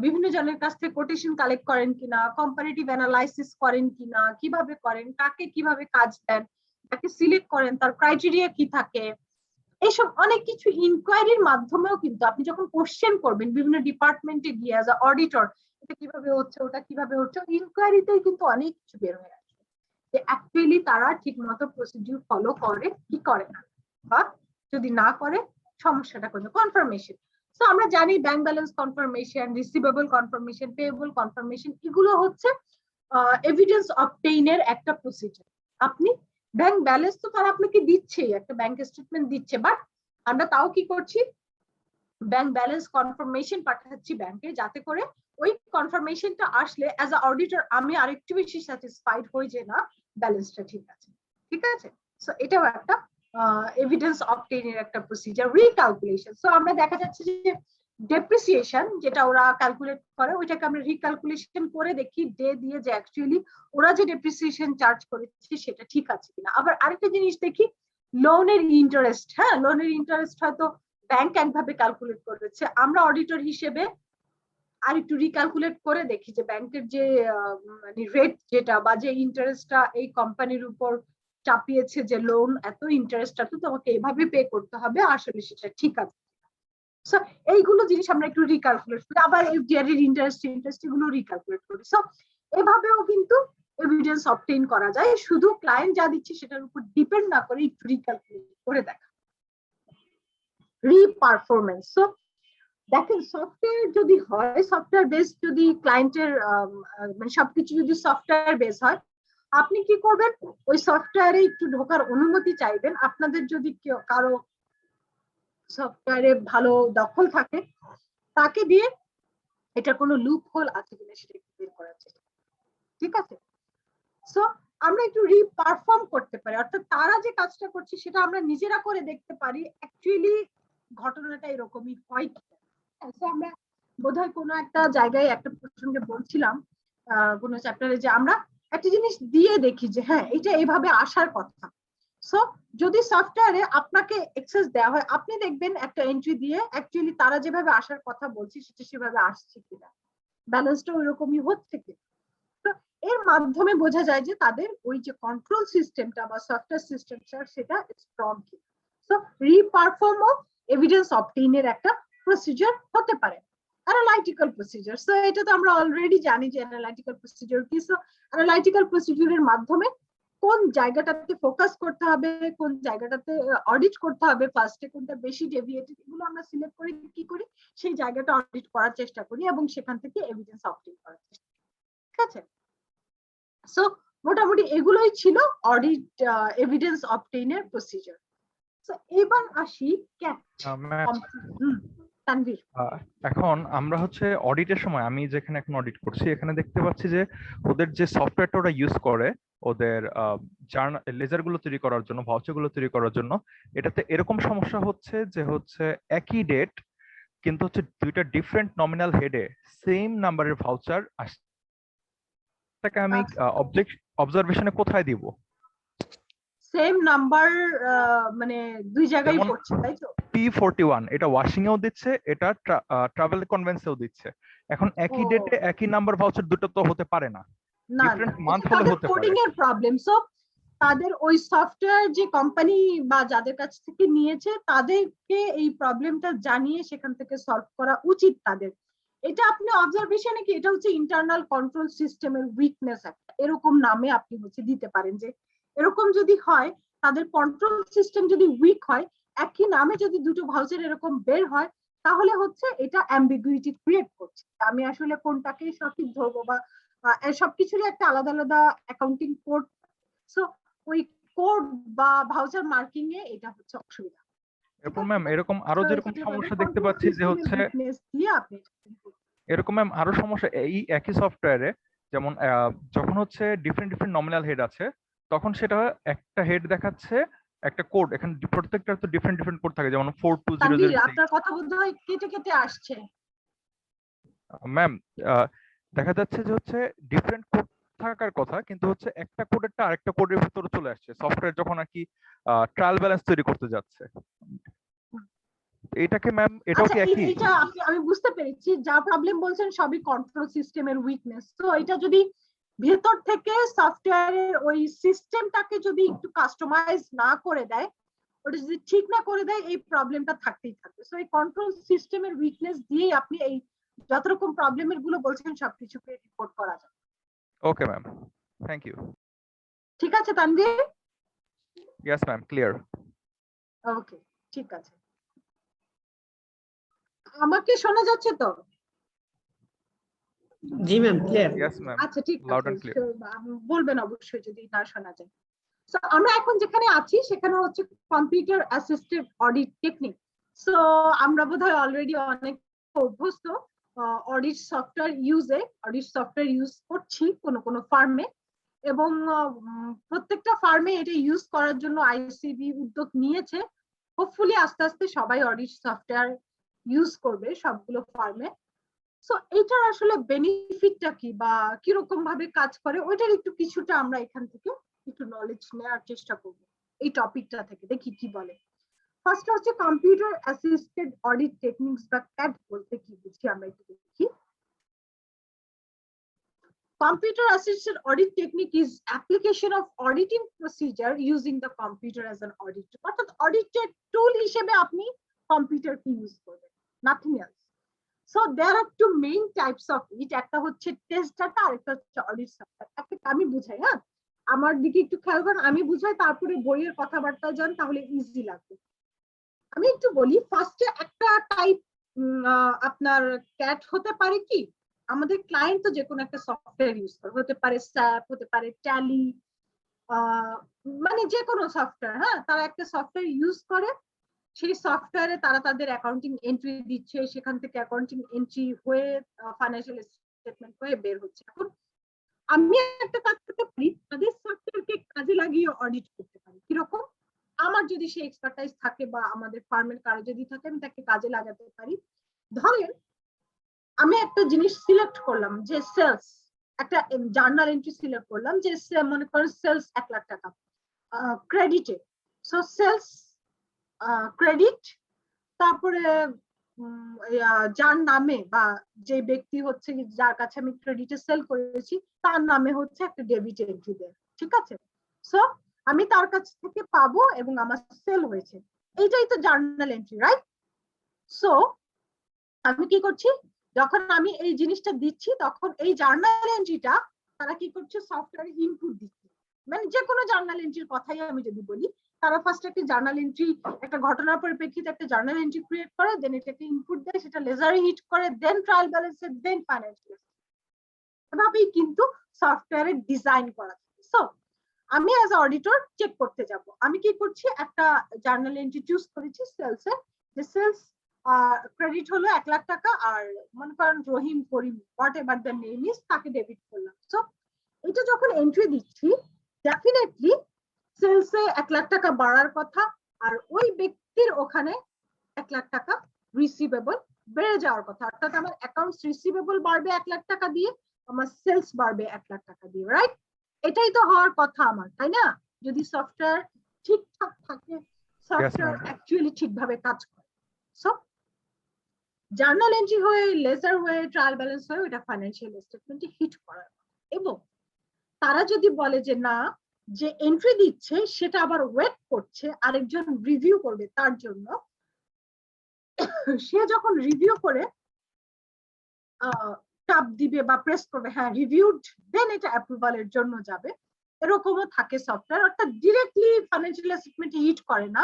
Speaker 2: বিভিন্ন জনের কাছ থেকে কোটেশন কালেক্ট করেন কিনা, কম্পারেটিভ অ্যানালাইসিস করেন কিনা, কিভাবে করেন, কাকে কিভাবে কাজ দেন, তাকে সিলেক্ট করেন, তার ক্রাইটেরিয়া কি থাকে, এইসব অনেক কিছু ইনকোয়ারির মাধ্যমেও কিন্তু আপনি যখন কোশ্চেন করবেন বিভিন্ন ডিপার্টমেন্টে গিয়ে অ্যাজ আ অডিটর, এটা কিভাবে হচ্ছে, ওটা কিভাবে হচ্ছে, ইনকোয়ারিতেই কিন্তু অনেক কিছু বের হয়ে আসে যে অ্যাকচুয়ালি তারা ঠিক মতো প্রসিডিউর ফলো করে কি করে না, বা যদি না করে সমস্যাটা কোন। কনফার্মেশন, সো আমরা জানি bank balance confirmation, receivable confirmation, payable confirmation, এগুলো হচ্ছে এভিডেন্স অবটেইনের একটা প্রসিজার। আপনি ব্যাংক ব্যালেন্স তো তারা আপনাকে দিচ্ছেই, একটা ব্যাংক স্টেটমেন্ট দিচ্ছে, বাট আমরা তাও কি করছি, ব্যাংক ব্যালেন্স কনফার্মেশন পাঠাচ্ছি ব্যাংকে, যাতে করে ওই কনফার্মেশনটা আসলে অ্যাজ আ অডিটর আমি আরেকটু বেশি স্যাটিসফাইড হই যে না ব্যালেন্সটা ঠিক আছে, ঠিক আছে। সো এটাও একটা এভিডেন্স অবটেইনের একটা প্রসিজার। রিক্যালকুলেশন, সো আমরা দেখা যাচ্ছে যে ডেপ্রিসিয়েশন যেটা ওরা ক্যালকুলেট করে ওইটাকে আমরা রিক্যালকুলেশন করে দেখি ডে দিয়ে যে অ্যাকচুয়ালি ওরা যে ডেপ্রিসিয়েশন চার্জ করেছে সেটা ঠিক আছে কিনা। আবার আরেকটা জিনিস দেখি লোনের ইন্টারেস্ট, হ্যাঁ, লোনের ইন্টারেস্ট হয়তো ব্যাংক একভাবে ক্যালকুলেট করেছে, আমরা অডিটর হিসেবে আর একটু রিক্যালকুলেট করে দেখি যে ব্যাংকের যে মানে রেট যেটা বা যে ইন্টারেস্টটা এই কোম্পানির উপর চাপিয়েছে, যে লোন এত ইন্টারেস্টটা তো তোমাকে এভাবে পে করতে হবে, আসলে সেটা ঠিক আছে। সো এইগুলো জিনিস আমরা একটু রিক্যালকুলেট করি, আবার এফডিআর এর ইন্টারেস্ট এগুলো রিক্যালকুলেট করি। সো এভাবেও কিন্তু এভিডেন্স অবটেইন করা যায়, শুধু ক্লায়েন্ট যা দিচ্ছে সেটার উপর ডিপেন্ড না করে একটু রিক্যালকুলেট করে দেখা। রিপারফরমেন্স, সো দেখেন সফটওয়্যার যদি হয়, সফটওয়্যার বেস যদি ক্লায়েন্টের মানে সবকিছু যদি সফটওয়্যার বেস হয়, আপনি কি করবেন, ওই সফটওয়্যারে একটু ঢোকার অনুমতি চাইবেন। আপনাদের যদি কারো সফটওয়্যারে ভালো দখল থাকে তাকে দিয়ে এটা কোনো লুপ হোল আছে কিনা সেটা একটু বের করার চেষ্টা, ঠিক আছে। সো আমরা একটু রিপারফর্ম করতে পারি, অর্থাৎ তারা যে কাজটা করছে সেটা আমরা নিজেরা করে দেখতে পারি অ্যাকচুয়ালি ঘটনাটা এরকমই হয় কিনা। আমরা বোধহয় কোনো একটা জায়গায় একটা প্রসঙ্গে বলছিলাম কোনো চ্যাপ্টারে যে আমরা একটা জিনিস দিয়ে দেখি যে হ্যাঁ এটা এইভাবে আসার কথা। সো যদি সফটওয়্যারে আপনাকে অ্যাক্সেস দেওয়া হয়, আপনি দেখবেন একটা এন্ট্রি দিয়ে অ্যাকচুয়ালি তারা যেভাবে আসার কথা বলছে সেটা সেভাবে আসছে কিনা, ব্যালেন্সটা ওইরকমই হচ্ছে কিনা। তো এর মাধ্যমে বোঝা যায় যে তাদের ওই যে কন্ট্রোল সিস্টেমটা বা সফটওয়্যার সিস্টেমটা সেটা স্ট্রং কিনা। সো রিপারফর্ম অফ এভিডেন্স অবটেইনের একটা প্রসিজার হতে পারে অ্যানালাইটিক্যাল প্রসিজার। সো এটা তো আমরা অলরেডি জানি যে অ্যানালাইটিক্যাল প্রসিজার কি। সো অ্যানালাইটিক্যাল প্রসিজারের মাধ্যমে কোন জায়গাটাতে ফোকাস করতে হবে, কোন জায়গাটাতে অডিট করতে হবে, ফার্স্টে কোনটা বেশি ডেভিয়েটেড, এগুলো আমরা সিলেক্ট করে কি করি, সেই জায়গাটা অডিট করার চেষ্টা করি এবং সেখান থেকে এভিডেন্স অবটেইন করার চেষ্টা করি। ঠিক আছে, সো মোটামুটি এগুলোই ছিল অডিট এভিডেন্স অবটেইনের প্রসিজার। সো এবার আসি ক্যাট। তানভীর,
Speaker 6: এখন আমরা হচ্ছে অডিটের সময়, আমি যেখানে এখন অডিট করছি এখানে দেখতে পাচ্ছি যে ওদের যে সফটওয়্যারটা ওরা ইউজ করে ওদের লেজার গুলো তৈরি করার জন্য, ভাউচার গুলো তৈরি করার জন্য, এটাতে এরকম সমস্যা হচ্ছে যে হচ্ছে একই ডেট কিন্তু হচ্ছে দুইটা ডিফারেন্ট নমিনাল হেডে সেম নাম্বারের ভাউচার আসছে। এটাকে আমি অবজারভেশনে কোথায় দিব?
Speaker 2: সেম নাম্বার মানে দুই জায়গায় পড়ছে তাই তো?
Speaker 6: P41 এটা ওয়াশিং এও দিচ্ছে, এটা ট্রাভেল কনভেন্সেও দিচ্ছে। এখন একই ডেটে একই নাম্বার ভাউচার দুটো তো হতে পারে না,
Speaker 2: না,
Speaker 6: ডিফারেন্ট মান্থ হলে হতে পারে।
Speaker 2: কোডিং এর প্রবলেম। সো তাদের ওই সফটওয়্যার যে কোম্পানি বা যাদের কাছ থেকে নিয়েছে তাদেরকে এই প্রবলেমটা জানিয়ে সেখান থেকে সলভ করা উচিত তাদের। এটা আপনি অবজারভেশনে কি, এটা হচ্ছে ইন্টারনাল কন্ট্রোল সিস্টেমের উইকনেস একটা, এরকম নামে আপনি হচ্ছে দিতে পারেন যে এরকম যদি হয়, তাদের কন্ট্রোল সিস্টেম যদি উইক হয়, একই নামে যদি দুটো ভাউচার এরকম বের হয়, তাহলে হচ্ছে এটা অ্যাম্বিগুইটি ক্রিয়েট করছে। আমি আসলে কোনটাকে সঠিক ধরবো, বা সবকিছুরই একটা আলাদা আলাদা অ্যাকাউন্টিং কোড। সো ওই কোড বা ভাউচার মার্কিং এ এটা হচ্ছে অসুবিধা।
Speaker 6: এরপর ম্যাম এরকম আরো যেরকম সমস্যা দেখতে পাচ্ছি যে হচ্ছে এরকম ম্যাম আরো সমস্যা এই একই সফটওয়্যারে, যেমন যখন হচ্ছে ডিফারেন্ট ডিফারেন্ট নমিনাল হেড আছে তখন সেটা একটা হেড দেখাচ্ছে একটা কোড, এখানে প্রত্যেকটার তো ডিফারেন্ট ডিফারেন্ট কোড থাকে, যেমন 42006।
Speaker 2: আপনার কথা বোধহয় কেটে কেটে আসছে
Speaker 6: ম্যাম। দেখা যাচ্ছে যে হচ্ছে ডিফারেন্ট কোড থাকার কথা, কিন্তু হচ্ছে একটা কোডেরটা আরেকটা কোডের ভিতরে চলে আসছে সফটওয়্যার যখন আর কি ট্রায়াল ব্যালেন্স তৈরি করতে যাচ্ছে। এটাকে ম্যাম এটাও কি একই?
Speaker 2: এটা আমি বুঝতে পেরেছি, যা প্রবলেম বলছেন সবই কন্ট্রোল সিস্টেমের উইকনেস। তো এটা যদি ভেতর থেকে সফটওয়্যারের ওই সিস্টেমটাকে যদি একটু কাস্টমাইজ না করে দেয়, ওটা যদি ঠিক না করে দেয়, এই প্রবলেমটা থাকতেই থাকবে। সো এই কন্ট্রোল সিস্টেমের উইকনেস দিয়েই আপনি এই যত রকম প্রবলেমের গুলো বলছেন সবকিছুকে রিপোর্ট করা যায়।
Speaker 6: Okay ma'am, thank you.
Speaker 2: ঠিক আছে Tanvir?
Speaker 6: Yes ma'am, clear.
Speaker 2: Okay, ঠিক আছে। আমাকে শোনা যাচ্ছে তো?
Speaker 8: জি ম্যাম, ক্লিয়ার।
Speaker 6: ইয়েস ম্যাম,
Speaker 2: আচ্ছা ঠিক
Speaker 6: লাউড
Speaker 2: আছে,
Speaker 6: এন্ড ক্লিয়ার।
Speaker 2: বলবেন অবশ্যই যদি না শোনা যায়। সো আমরা এখন যেখানে আছি সেখানে হচ্ছে computer assisted audit technique. So আমরা বোধহয় অলরেডি অনেক অভ্যস্ত অডিট সফটওয়্যার ইউজ করছি কোনো কোনো ফার্মে, এবং প্রত্যেকটা ফার্মে এটা ইউজ করার জন্য আইসিবি উদ্যোগ নিয়েছে। হোপফুলি আস্তে আস্তে সবাই অডিট সফটওয়্যার ইউজ করবে সবগুলো ফার্মে। সো এটার আসলে বেনিফিটটা কি বা কিরকম ভাবে কাজ করে, ওইটার একটু কিছুটা আমরা এখান থেকে একটু নলেজ নেওয়ার চেষ্টা করব এই টপিকটা থেকে, দেখি কি বলে। ফার্স্ট হচ্ছে কম্পিউটার অ্যাসিস্টেড অডিট টেকনিকস বা ক্যাট বলতে কি বুঝি আমরা একটু দেখি। Computer assisted audit technique is application of auditing procedure using the computer as an auditor. অর্থাৎ অডিটের টুল হিসেবে আপনি কম্পিউটারকে ইউজ করবেন, nothing else. So there are two main types of it, একটা হচ্ছে টেস্ট ডাটা আর একটা হচ্ছে অডিট সফটওয়্যার। আমি বুঝাই, হ্যাঁ আমার দিকে একটু খেয়াল করেন, আমি বুঝাই তারপরে বইয়ের কথাবার্তা যান, তাহলে ইজি লাগবে। আমি একটু বলি, ফার্স্টে একটা টাইপ আপনার ক্যাট হতে পারে কি, আমাদের ক্লায়েন্ট তো যে কোনো একটা সফটওয়্যার ইউজ করে, হতে পারে স্যাপ, হতে পারে ট্যালি, মানে যে কোনো সফটওয়্যার। হ্যাঁ, তারা একটা সফটওয়্যার ইউজ করে, সেই সফটওয়্যারে তারা তাদের অ্যাকাউন্টিং এন্ট্রি দিচ্ছে, সেখান থেকে অ্যাকাউন্টিং এন্ট্রি হয়ে ফাইন্যান্সিয়াল স্টেটমেন্ট হয়ে বের হচ্ছে। এখন আমি একটা কাজ করতে পারি, তাদের সফটওয়্যারকে কাজে লাগিয়ে অডিট করতে পারি। কিরকম? আমার যদি সেই এক্সপার্টাইজ থাকে বা আমাদের ফার্মের কারো যদি থাকে, আমি তাকে কাজে লাগাতে পারি। ধরেন আমি একটা জিনিস সিলেক্ট করলাম যে সেলস, একটা জার্নাল এন্ট্রি সিলেক্ট করলাম যে মনে করেন সেলস 1 লাখ টাকা ক্রেডিটে, সো সেলস ক্রেডিট, তারপরে যার নামে বা যে ব্যক্তি হচ্ছে যার কাছে আমি ক্রেডিটে সেল করেছি তার নামে হচ্ছে একটা ডেবিট এন্ট্রি দেয়, ঠিক আছে? সো আমি তার কাছ থেকে পাবো এবং আমার সেল হয়েছে, এইটাই তো জার্নাল এন্ট্রি, রাইট? সো আমি কি করছি, যখন আমি এই জিনিসটা দিচ্ছি তখন এই জার্নাল এন্ট্রিটা তারা কি করছে, সফটওয়্যারে ইনপুট দিচ্ছে। মানে যে কোনো জার্নাল এন্ট্রির কথাই আমি যদি বলি, তারা ফার্স্ট একটা জার্নাল এন্ট্রি, একটা ঘটনার পরিপ্রেক্ষিতে একটা জার্নাল এন্ট্রি ক্রিয়েট করে, দেন এটাকে ইনপুট দেয়, সেটা লেজারে হিট করে, দেন ট্রায়াল ব্যালেন্সে, দেন ফাইন্যান্সিয়াল। এভাবেই কিন্তু সফটওয়্যারে ডিজাইন করা থাকে। সো আমি অ্যাজ অডিটর চেক করতে যাব, আমি কি করছি, একটা জার্নাল এন্ট্রি চুজ করেছি সেলসে, যে সেলস ক্রেডিট হলো 1 লাখ টাকা, আর মনে করেন Rahim Karim whatever the name is, তাকে ডেবিট করলাম। সো এটা যখন এন্ট্রি দিচ্ছি, ডেফিনেটলি সেলসে 1 লাখ টাকা বাড়ার কথা, আর ওই ব্যক্তির ওখানে 1 লাখ টাকা রিসিভেবল বেড়ে যাওয়ার কথা, অর্থাৎ আমার অ্যাকাউন্টস রিসিভেবল বাড়বে 1 লাখ টাকা দিয়ে, আমার সেলস বাড়বে 1 লাখ টাকা দিয়ে, রাইট? এটাই তো হওয়ার কথা আমার, তাই না? যদি সফটওয়্যার ঠিকঠাক থাকে, সফটওয়্যার অ্যাকচুয়ালি ঠিকভাবে কাজ করে। সো জার্নাল এন্ট্রি হয়ে, লেজার হয়ে, ট্রায়াল ব্যালেন্স হয়ে, ওটা ফাইন্যান্সিয়াল স্টেটমেন্টে হিট করার, এবং তারা যদি বলে যে না, যে এন্ট্রি দিচ্ছে সেটা আবার ওয়েট করছে আরেকজন রিভিউ করবে তার জন্য, সে যখন রিভিউ করে টাপ দিবে বা প্রেস করবে হ্যাঁ রিভিউড, দেন এটা অ্যাপ্রুভালের জন্য যাবে, এরকমও থাকে সফটওয়্যার। অর্থাৎ ডিরেক্টলি ফাইন্যান্সিয়াল স্টেটমেন্টে হিট করে না,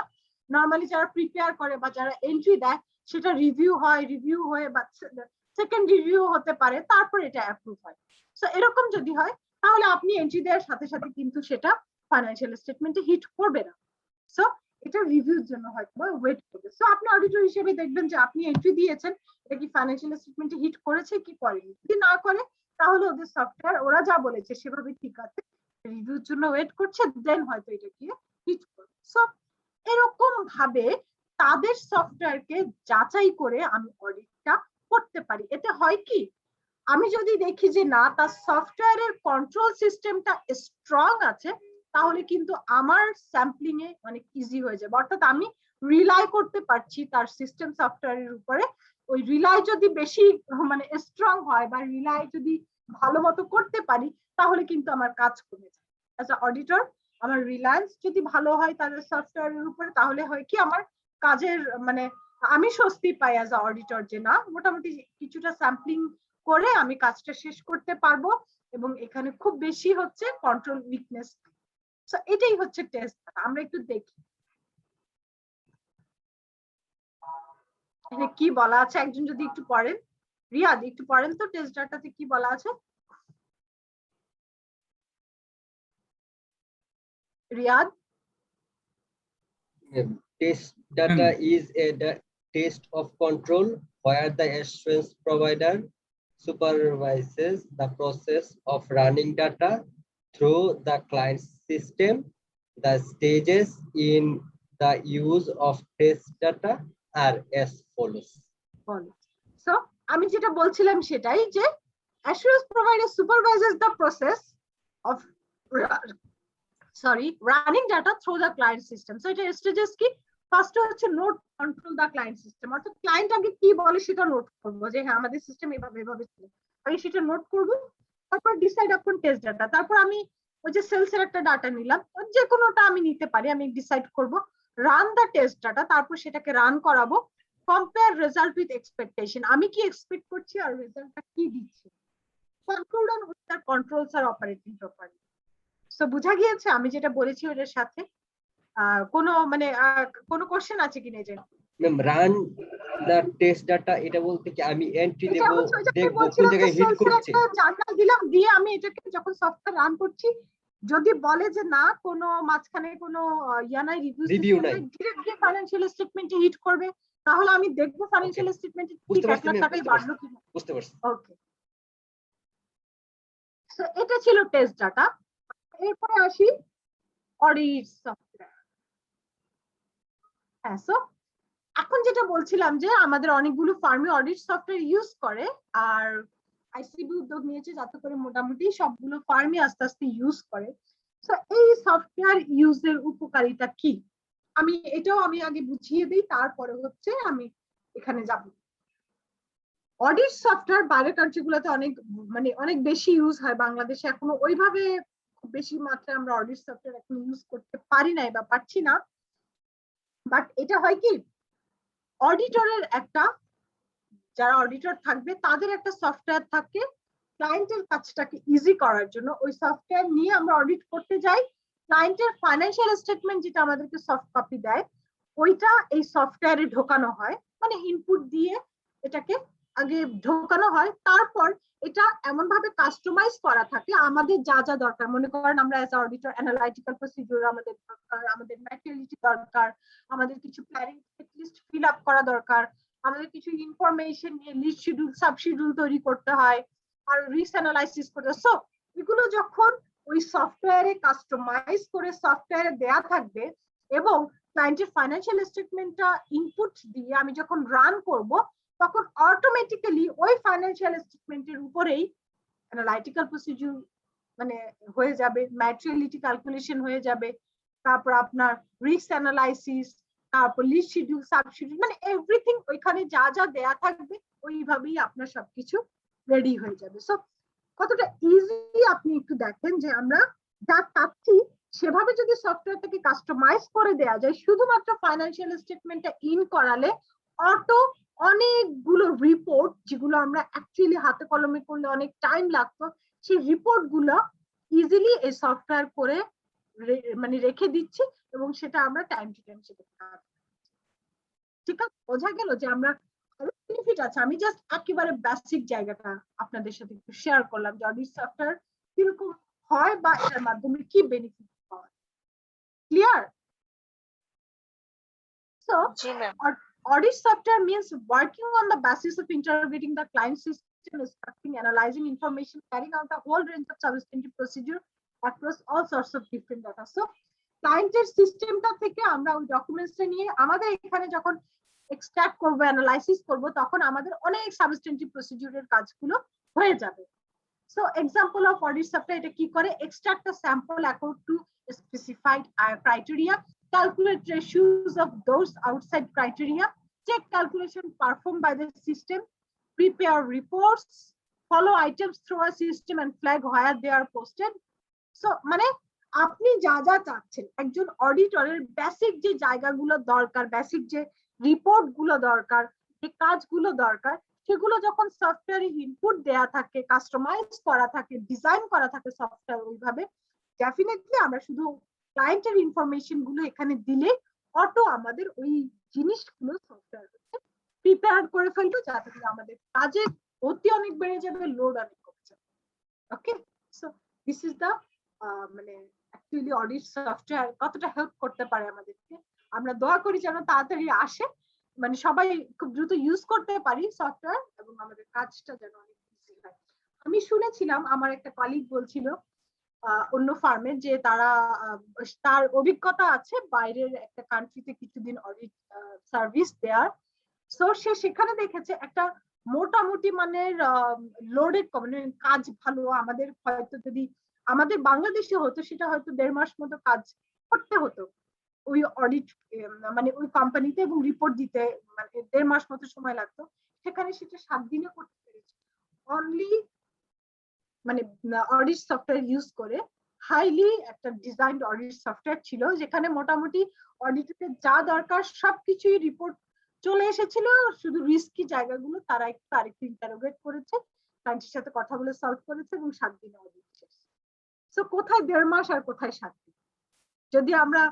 Speaker 2: নরমালি যারা প্রিপেয়ার করে বা যারা এন্ট্রি দেয় সেটা রিভিউ হয়, রিভিউ হয়ে বা সেকেন্ড রিভিউ হতে পারে, তারপর এটা অ্যাপ্রুভ হয়। সো এরকম যদি হয় তাহলে আপনি এন্ট্রি দেওয়ার সাথে সাথে কিন্তু সেটা ফাইন্যান্সিয়াল স্টেটমেন্টে হিট করবে না। সো এটা রিভিউর জন্য হয়তো ওয়েট করবে। সো আপনি অডিটর হিসেবে দেখবেন যে আপনি এন্ট্রি দিয়েছেন, এটা কি ফাইন্যান্সিয়াল স্টেটমেন্টে হিট করেছে কি করেনি। যদি না করে তাহলে ওদের সফটওয়্যার ওরা যা বলেছে সেভাবে ঠিক আছে, রিভিউর জন্য ওয়েট করছে, দেন হয়তো এটা গিয়ে হিট করবে। সো এরকম ভাবে তাদের সফটওয়্যারকে যাচাই করে আমি অডিটটা করতে পারি। এতে হয় কি, আমি যদি দেখি যে না তার সফটওয়্যারের কন্ট্রোল সিস্টেমটা স্ট্রং আছে, তাহলে কিন্তু আমার স্যাম্পলিং এ অনেক ইজি হয়ে যাবে। অর্থাৎ আমি রিলাই করতে পারছি তার সিস্টেম সফটওয়্যারের উপরে। ওই রিলাই যদি বেশি মানে স্ট্রং হয় বা রিলাই যদি ভালো মতো করতে পারি, তাহলে কিন্তু আমার কাজ কমে যায়। অ্যাজ আ অডিটর আমার রিলায়েন্স যদি ভালো হয় তাদের সফটওয়্যারের উপরে, তাহলে হয় কি আমার কাজের মানে আমি স্বস্তি পাই অ্যাজ আ অডিটর, যে না মোটামুটি কিছুটা স্যাম্পলিং করে আমি কাজটা শেষ করতে পারবো, এবং এখানে খুব বেশি হচ্ছে কন্ট্রোল উইকনেস। সো এটাই হচ্ছে টেস্ট। আমরা একটু দেখি এখানে কি বলা আছে, একজন যদি একটু পড়েন, রিয়াদ একটু পড়েন তো টেস্ট ডাটাতে কি বলা আছে। Riyad,
Speaker 1: Test data is a test of control where the assurance provider supervises the process of running data through the client system. The stages in the use of test data are as follows.
Speaker 2: So আমি যেটা বলছিলাম সেটাই, যে assurance provider supervises the process of running data through the client system. So এটা stages কি, first হচ্ছে note control দা client system, অর্থাৎ client আগে কি বলে সেটা নোট করবো, যে হ্যাঁ আমাদের সিস্টেম এভাবে এভাবে চলে, আমি সেটা নোট করবো। তারপর ডিসাইড আপন টেস্ট ডাটা, তারপর আমি ওই যে সেলস এর একটা ডাটা নিলাম, যে কোনোটা আমি নিতে পারি, আমি ডিসাইড করব রান দা টেস্ট ডাটা, তারপর সেটাকে রান করাবো, কম্পেয়ার রেজাল্ট উইথ এক্সপেকটেশন, আমি কি এক্সপেক্ট করছি আর রেজাল্টটা কি দিচ্ছে, conclude on the controls are operating properly. So বুঝা গিয়েছে আমি যেটা বলেছি ওটার সাথে কোনো মানে কোনো কোশ্চেন আছে কিনা? যে
Speaker 1: ma'am run the test data এটা বলতে কি আমি এন্ট্রি দেব, দেখব কোন জায়গায় হিট করছে,
Speaker 2: জার্নাল দিলাম, দিয়ে আমি এটাকে যখন সফটওয়্যার রান করছি, যদি বলে যে না কোনো মাঝখানে কোনো ইয়ানাই রিভিউ নাই, ডিরেক্টলি ফাইন্যান্সিয়াল স্টেটমেন্টে হিট করবে, তাহলে আমি দেখব ফাইন্যান্সিয়াল স্টেটমেন্টে ঠিক 1 লাখ টাকাই বাড়লো কিনা।
Speaker 1: বুঝতে পারছি।
Speaker 2: ওকে, সো এটা ছিল টেস্ট ডাটা। এরপরে আসি অডিট সফটওয়্যার। হ্যাঁ, সো এখন যেটা বলছিলাম যে আমাদের অনেকগুলো ফার্মে অডিট সফটওয়্যার ইউজ করে, আর আইসিবি উদ্যোগ নিয়েছে যাতে করে মোটামুটি সবগুলো ফার্মই আস্তে আস্তে ইউজ করে। সো এই সফটওয়্যার ইউজের উপকারিতা কি এটাও আমি আগে বুঝিয়ে দিই, তারপরে হচ্ছে আমি এখানে যাব। অডিট সফটওয়্যার বাইরের কান্ট্রি গুলোতে অনেক বেশি ইউজ হয়, বাংলাদেশে এখনো ওইভাবে খুব বেশি মাত্রায় আমরা অডিট সফটওয়্যার এখন ইউজ করতে পারি নাই বা পারছি না। বাট এটা হয় কি, অডিটরের যারা অডিটর থাকবে তাদের একটা সফটওয়্যার থাকে ক্লায়েন্টের কাজটাকে ইজি করার জন্য। ওই সফটওয়্যার নিয়ে আমরা অডিট করতে যাই, ক্লায়েন্টের ফাইন্যান্সিয়াল স্টেটমেন্ট যেটা আমাদেরকে সফট কপি দেয় ওইটা এই সফটওয়্যারে ঢোকানো হয়, মানে ইনপুট দিয়ে এটাকে আগে ঢোকানো হয়, তারপর এটা এমন ভাবে কাস্টমাইজ করা থাকে আমাদের যা যা দরকার। মনে করেন আমরা অ্যাজ অডিটর অ্যানালাইটিক্যাল প্রসিডিউর আমাদের দরকার, আমাদের ম্যাটেরিয়ালিটি দরকার, আমাদের কিছু প্ল্যানিং লিস্ট ফিল আপ করা দরকার, আমাদের কিছু ইনফরমেশন নিয়ে লিস্ট শিডিউল সাব শিডিউল তৈরি করতে হয়, আর রিস্ক অ্যানালাইসিস করতে। সো এগুলো যখন ওই সফটওয়্যারে কাস্টমাইজ করে সফটওয়্যারে দেয়া থাকবে এবং ক্লায়েন্টের ফাইন্যান্সিয়াল স্টেটমেন্টটা ইনপুট দিয়ে আমি যখন রান করব তখন অটোমেটিক্যালি ওই ফাইন্যান্সিয়াল স্টেটমেন্টের উপরেই অ্যানালাইটিক্যাল প্রসিডিউর মানে হয়ে যাবে, ম্যাটেরিয়ালিটি ক্যালকুলেশন হয়ে যাবে, তারপর আপনার রিস্ক অ্যানালাইসিস, তারপর লিস্ট শিডিউল সাব শিডিউল, মানে এভরিথিং ওইখানে যা যা দেয়া থাকবে ওইভাবেই আপনার সবকিছু রেডি হয়ে যাবে। সো কতটা ইজি আপনি একটু দেখেন যে আমরা যা চাচ্ছি সেভাবে যদি সফটওয়্যারটাকে কাস্টমাইজ করে দেয়া যায়, শুধুমাত্র ফাইন্যান্সিয়াল স্টেটমেন্টটা ইন করালে অটো অনেকগুলো রিপোর্ট যেগুলো আমরা অ্যাকচুয়ালি হাতে কলমে করলে অনেক টাইম লাগতো, সেই রিপোর্ট গুলো ইজিলি এই সফটওয়্যার করে মানে রেখে দিচ্ছি এবং সেটা আমরা টাইম টু টাইম সেটা ঠিক আছে। বোঝা গেল যে আমরা বেনিফিট আছে। আমি জাস্ট একেবারে বেসিক জায়গাটা আপনাদের সাথে একটু শেয়ার করলাম যে অডিট সফটওয়্যার কিরকম হয় বা এর মাধ্যমে কি বেনিফিট পাওয়া যায়। Clear? So audit software means working on the basis of interrogating the client system, extracting, analyzing information, carrying out a whole range of substantive procedure across all sorts of different data. So ক্লায়েন্টের সিস্টেমটা থেকে আমরা ওই ডকুমেন্টসটা নিয়ে আমাদের এখানে যখন extract করব, অ্যানালাইসিস করব, তখন আমাদের অনেক সাবস্টেন্টিভ প্রসিডিউরের কাজগুলো হয়ে যাবে। So example of audit software এটা কি করে, extract a sample according to specified criteria, calculate ratios of those outside criteria, check calculation performed by the system, prepare reports, follow items through a system and flag where they are posted. So মানে আপনি যা যা চাচ্ছেন একজন অডিটরের basic যে জায়গাগুলো দরকার, basic যে রিপোর্ট গুলো দরকার, যে কাজগুলো দরকার, সেগুলো যখন সফটওয়্যারে ইনপুট দেয়া থাকে, কাস্টমাইজ করা থাকে, ডিজাইন করা থাকে সফটওয়্যার ওইভাবে, ডেফিনেটলি আমরা শুধু ক্লায়েন্টের ইনফরমেশন গুলো এখানে দিলে অটো আমাদের ওই জিনিসগুলো সফটওয়্যার প্রিপেয়ার করে ফেলবে, যাতে করে আমাদের কাজের গতি অনেক বেড়ে যাবে, লোড অনেক কমে যাবে। ওকে, সো দিস ইজ দ্য মানে অ্যাকচুয়ালি অডিট সফটওয়্যার কতটা হেল্প করতে পারে আমাদেরকে। আমরা দোয়া করি যেন তাড়াতাড়ি আসে, মানে সবাই খুব দ্রুত ইউজ করতে পারি সফটওয়্যার এবং আমাদের কাজটা যেন অনেক ইজি হয়। আমি শুনেছিলাম আমার একটা কলিগ বলছিল অন্য ফার্মে যে তার অভিজ্ঞতা আছে বাইরের একটা কান্ট্রিতে কিছুদিন অডিট সার্ভিস দেয়ার। সো সে সেখানে দেখেছে একটা মোটামুটি মানের লোডেড মানে কাজ ভালো। আমাদের হয়তো যদি আমাদের বাংলাদেশে হতো সেটা হয়তো 1.5 মাস মতো কাজ করতে হতো ওই অডিট মানে ওই কোম্পানিতে, এবং রিপোর্ট দিতে মানে 1.5 মাস মতো সময় লাগতো। সেখানে সেটা 7 দিনে করতে পেরেছে অনলি মানে অডিট সফটওয়্যার ইউজ করে। হাইলি একটা ডিজাইনড অডিট সফটওয়্যার ছিল যেখানে মোটামুটি অডিটের যা দরকার সবকিছুই রিপোর্ট চলে এসেছিল, শুধু রিস্কি জায়গাগুলো তারা একটু আরেকটু ইন্টারোগেট করেছে, ক্লায়েন্টের সাথে কথা বলে সলভ করেছে এবং 7 দিনে অডিট শেষ। সো কোথায় 1.5 মাস আর কোথায় 7 দিন। যদি আমরা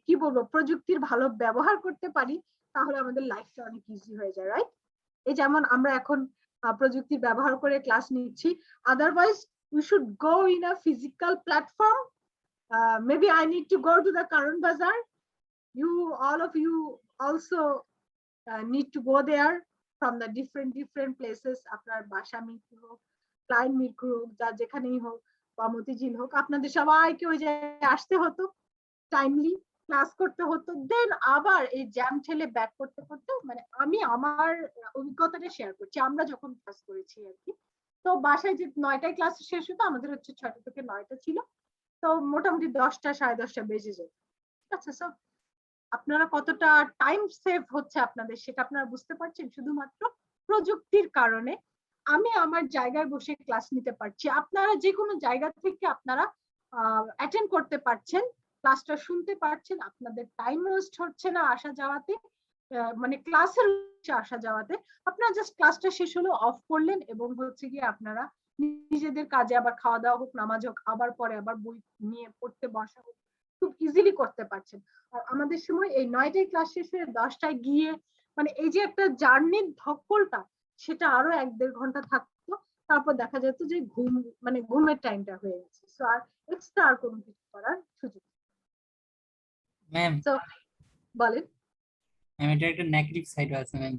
Speaker 2: কি বলবো প্রযুক্তির ভালো ব্যবহার করতে পারি তাহলে আমাদের লাইফটা অনেক ইজি হয়ে যায়, রাইট? এই যেমন আমরা এখন প্রযুক্তি ব্যবহার করে ক্লাস নিচ্ছি, otherwise we should go in a physical platform. Maybe I need to go to the Karan Bazaar. All of you also need to go there from the different places. আপনার বাসা মিরপুর হোক, ক্লায়েন্ট মিরপুর হোক, যা যেখানেই হোক, বা মতিঝিল হোক, আপনাদের সবাইকে ওই জায়গায় আসতে হতো, টাইমলি ক্লাস করতে হতো, দেন আবার এই জ্যাম ঠেলে ব্যাক করতে করতে, মানে আমি আমার অভিজ্ঞতাটা শেয়ার করছি আমরা যখন ক্লাস করেছি আর কি। তো বাসায় যে 9টায় ক্লাস শেষ হতো, আমাদের হচ্ছে 6টা থেকে 9টা ছিল, তো মোটামুটি 10টা 10:30 বেজে যেত। ঠিক আছে, সো আপনারা কতটা টাইম সেভ হচ্ছে আপনাদের সেটা আপনারা বুঝতে পারছেন শুধুমাত্র প্রযুক্তির কারণে। আমি আমার জায়গায় বসে ক্লাস নিতে পারছি, আপনারা যে কোনো জায়গা থেকে আপনারা অ্যাটেন্ড করতে পারছেন, ক্লাসটা শুনতে পারছেন, আপনাদের টাইম ওয়েস্ট হচ্ছে না আসা যাওয়াতে, মানে ক্লাসের আসা যাওয়াতে। আপনারা জাস্ট ক্লাসটা শেষ হলো অফ করলেন এবং হচ্ছে গিয়ে আপনারা নিজেদের কাজে আবার খাওয়া দাওয়া হোক, নামাজ হোক, আবার পরে আবার বই নিয়ে পড়তে বসা হোক, খুব ইজিলি করতে পারছেন। আর আমাদের সময় এই 9টায় ক্লাস শেষ হয়ে 10টায় গিয়ে মানে এই যে একটা জার্নির ধকলটা, সেটা আরো 1-1.5 ঘন্টা থাকতো, তারপর দেখা যেত যে মানে ঘুমের টাইমটা হয়ে গেছে। সো আর এক্সট্রা আর কোনো কিছু করার সুযোগ নেই।
Speaker 3: ম্যাম
Speaker 2: তো বলেন।
Speaker 3: এটা একটা নেগেটিভ সাইড আছে ম্যাম।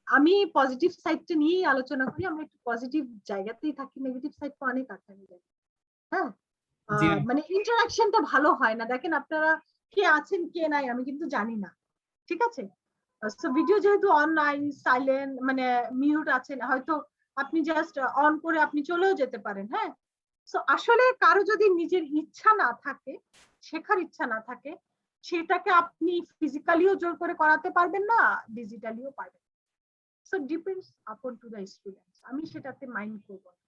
Speaker 2: আমি পজিটিভ সাইডটা নিয়েই আলোচনা করি, আমরা একটু পজিটিভ জায়গাতেই থাকি, নেগেটিভ সাইড তো অনেক আছে। হ্যাঁ,
Speaker 3: জি
Speaker 2: মানে ইন্টারাকশনটা ভালো হয় না। দেখেন আপনারা কে আছেন কে নাই আমি কিন্তু জানি না, ঠিক আছে। সো ভিডিও যেহেতু অন নাই, সাইলেন্ট মানে মিউট আছেন, হয়তো আপনি জাস্ট অন করে আপনি চলেও যেতে পারেন। হ্যাঁ, সো আসলে কারো যদি নিজের ইচ্ছা না থাকে, শেখার ইচ্ছা না থাকে, সেটাকে আপনি ফিজিক্যালিও জোর করে করাতে পারবেন না, ডিজিটালিও পারবেন। So depends upon to the students, আমি সেটাতে মাইন্ড করবো না।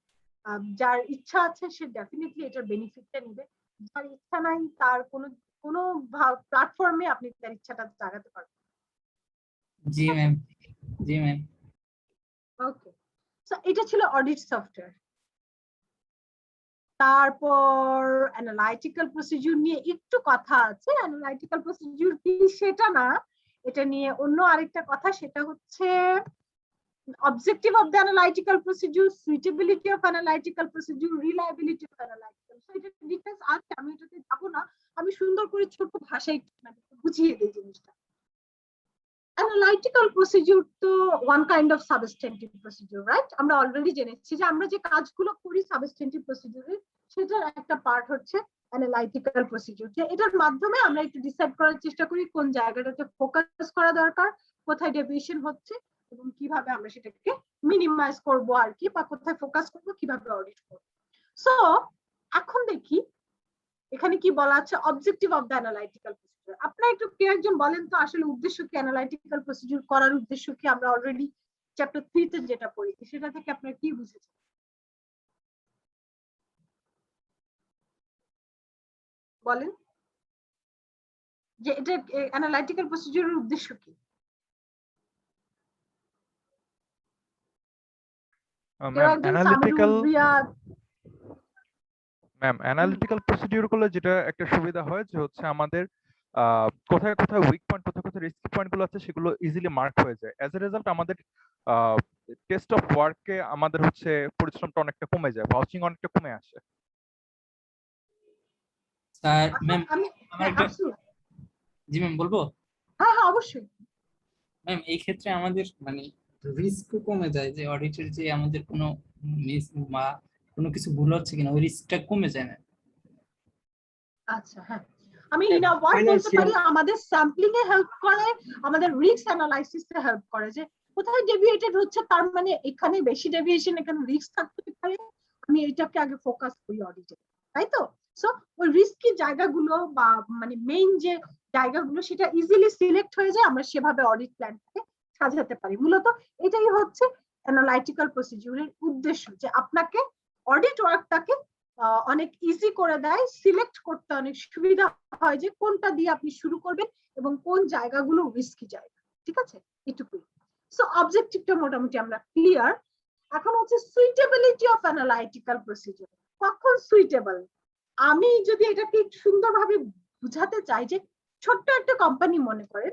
Speaker 2: যার ইচ্ছা আছে সে ডেফিনেটলি এটার বেনিফিটটা নিবে, যার ইচ্ছা নাই তার কোনো প্ল্যাটফর্মে আপনি তার ইচ্ছাটা জাগাতে পারবেন।
Speaker 3: জি ম্যাম। জি ম্যাম।
Speaker 2: ওকে, সো এটা ছিল অডিট সফটওয়্যার। তারপর অ্যানালাইটিক্যাল প্রসিডিউর নিয়ে একটু কথা আছে। অ্যানালাইটিক্যাল প্রসিডিউর কি সেটা না, এটা নিয়ে অন্য আরেকটা কথা, সেটা হচ্ছে objective of the analytical procedure, suitability of analytical procedure, reliability of analytical। So এটা ডিটেইলস আছে, আমি এটাতে যাব না, আমি সুন্দর করে ছোট ভাষায় বুঝিয়ে দেই জিনিসটা। Analytical procedure তো one kind of substantive procedure, right? আমরা অলরেডি জেনেছি যে আমরা যে কাজগুলো করি সাবস্টেন্টিভ প্রসিডিউরে, সেটার একটা পার্ট হচ্ছে অ্যানালাইটিক্যাল প্রসিডিউর, যে এটার মাধ্যমে আমরা একটু ডিসাইড করার চেষ্টা করি কোন জায়গাটাতে ফোকাস করা দরকার, কোথায় ডেভিয়েশন হচ্ছে এবং কিভাবে আমরা সেটাকে মিনিমাইজ করব আর কি, বা কোথায় ফোকাস করব, কিভাবে অডিট করব। সো এখন দেখি এখানে কি বলা আছে, objective of the analytical procedure. আপনারা একটু কেউ একজন বলেন তো আসলে উদ্দেশ্য কি, অ্যানালাইটিক্যাল প্রসিডিউর করার উদ্দেশ্য কি? আমরা অলরেডি চ্যাপ্টার 3 তে যেটা পড়েছি সেটা থেকে আপনারা কি বুঝেছেন বলেন, যে এটা অ্যানালাইটিক্যাল প্রসিডিউরের উদ্দেশ্য কি?
Speaker 6: অ্যানালিটিক্যাল প্রসিডিউর গুলো যেটা একটা সুবিধা হয় যে হচ্ছে আমাদের কোথায় কোথায় উইক পয়েন্ট, কোথায় কোথায় রিস্কি পয়েন্ট গুলো আছে সেগুলো ইজিলি মার্ক হয়ে যায়। অ্যাজ এ রেজাল্ট আমাদের টেস্ট অফ ওয়ার্কে আমাদের হচ্ছে পরিশ্রমটা অনেকটা কমে যায়, ভাউচিং অনেকটা কমে আসে।
Speaker 3: স্যার ম্যাম আমার একটা জি ম্যাম বলবো?
Speaker 2: হ্যাঁ হ্যাঁ অবশ্যই
Speaker 3: ম্যাম, এই ক্ষেত্রে আমাদের মানে রিস্কও কমে যায়, যে অডিটের যে আমাদের কোনো মিস বা কোনো কিছু ভুল হচ্ছে কিনা ওই রিস্কটা কমে যায় না।
Speaker 2: আচ্ছা হ্যাঁ, আমি ইন আ ওয়ার্ড বলতে পারি আমাদের স্যাম্পলিং এ হেল্প করে, আমাদের রিস্ক অ্যানালাইসিস এ হেল্প করে, যে কোথায় ডেভিয়েটেড হচ্ছে, তার মানে এখানে বেশি ডেভিয়েশন, এখানে রিস্ক থাকতে পারে, আমি এটাকে আগে ফোকাস করি অডিটে, তাই তো? সো ওই রিস্কি জায়গাগুলো বা মানে মেইন যে জায়গাগুলো সেটা ইজিলি সিলেক্ট হয়ে যায়, আমরা সেভাবে অডিট প্ল্যানটাকে সাজাতে পারি। মূলত এটাই হচ্ছে অ্যানালাইটিক্যাল প্রসিডিউরের উদ্দেশ্য, যে আপনাকে অডিট ওয়ার্কটাকে অনেক ইজি করে দেয়, সিলেক্ট করতে অনেক সুবিধা হয় যে কোনটা দিয়ে আপনি শুরু করবেন এবং কোন জায়গাগুলো রিস্কি জায়গা। ঠিক আছে, এটুকুই। সো অবজেক্টিভটা মোটামুটি আমরা ক্লিয়ার। এখন হচ্ছে সুইটেবিলিটি অফ অ্যানালাইটিক্যাল প্রসিডিউর। কখন সুইটেবল? আমি যদি এটাকে সুন্দরভাবে বুঝাতে চাই, যে ছোট্ট একটা কোম্পানি মনে করেন,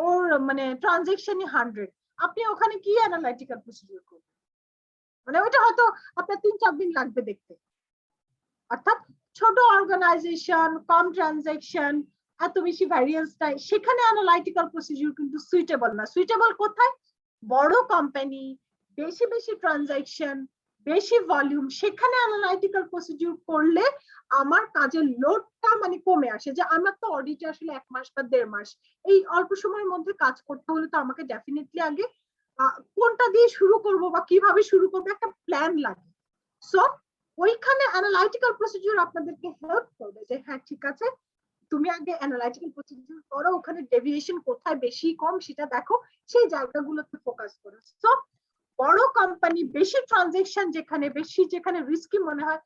Speaker 2: ওর মানে ট্রানজাকশনই 100, আপনি ওখানে কি অ্যানালাইটিক্যাল প্রসিডিউর করবেন? মানে ওইটা হয়তো আপনার 3-4 দিন লাগবে দেখতে। অর্থাৎ ছোট অর্গানাইজেশন, কম ট্রানজাকশন, এত বেশি ভ্যারিয়েন্স নাই, সেখানে অ্যানালাইটিক্যাল প্রসিডিউর কিন্তু সুইটেবল না। সুইটেবল কোথায়? বড় কোম্পানি, বেশি বেশি ট্রানজাকশন, বেশি ভলিউম, সেখানে অ্যানালাইটিক্যাল প্রসিডিউর করলে আমার কাজের লোডটা মানে কমে আসে। যে আমার তো অডিটে আসলে 1 মাস বা 1.5 মাস, এই অল্প সময়ের মধ্যে কাজ করতে হলে তো আমাকে ডেফিনেটলি আগে কোনটা দিয়ে শুরু করব বা কিভাবে শুরু করব একটা প্ল্যান লাগে। সো ওইখানে অ্যানালাইটিক্যাল প্রসিডিউর আপনাদেরকে হেল্প করবে যে হ্যাঁ ঠিক আছে তুমি আগে অ্যানালাইটিক্যাল প্রসিডিউর করো, ওখানে ডেভিয়েশন কোথায় বেশি কম সেটা দেখো, সেই জায়গাগুলোতে ফোকাস করো। সো বড় কোম্পানি বেশি ট্রানজাকশন যেখানে রিস্কি মনে হয়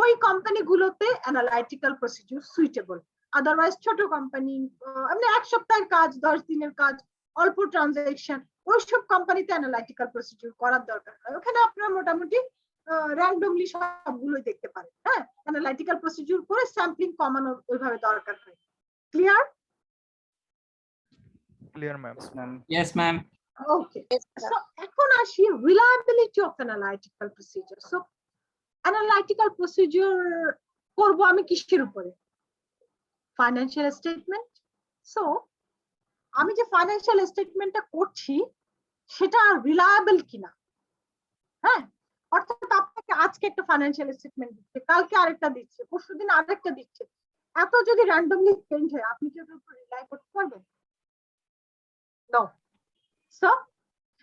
Speaker 2: ওই কোম্পানিগুলোতে অ্যানালাইটিক্যাল প্রসিডিউর সুইটেবল। আদারওয়াইজ ছোট কোম্পানি আপনি 1 সপ্তাহের কাজ 10 দিনের কাজ অল্প ট্রানজাকশন ওইসব কোম্পানিতে অ্যানালাইটিক্যাল প্রসিডিউর করার দরকার হয়। ওখানে আপনারা মোটামুটি র্যান্ডমলি সবগুলোই দেখতে পারেন। হ্যাঁ, অ্যানালাইটিক্যাল প্রসিডিউর করে স্যাম্পলিং কমানোর ওইভাবে দরকার হয়। Clear?
Speaker 6: Clear ma'am.
Speaker 3: Yes ma'am.
Speaker 2: Okay. So এখন আসি reliability of analytical procedure. So analytical procedure করব আমি কিসের উপরে? Financial statement. সো আমি যে ফাইনান্সিয়াল স্টেটমেন্টটা করছি সেটা রিলায়েবল কিনা। হ্যাঁ, অর্থাৎ আপনাকে আজকে একটা ফাইনান্সিয়াল স্টেটমেন্ট দিচ্ছে, কালকে আরেকটা দিচ্ছে, পরশুদিন আরেকটা দিচ্ছে, এত যদি র্যান্ডমলি চেঞ্জ হয় আপনি কি ওটার উপর রিলাই করতে পারবেন? নো। সো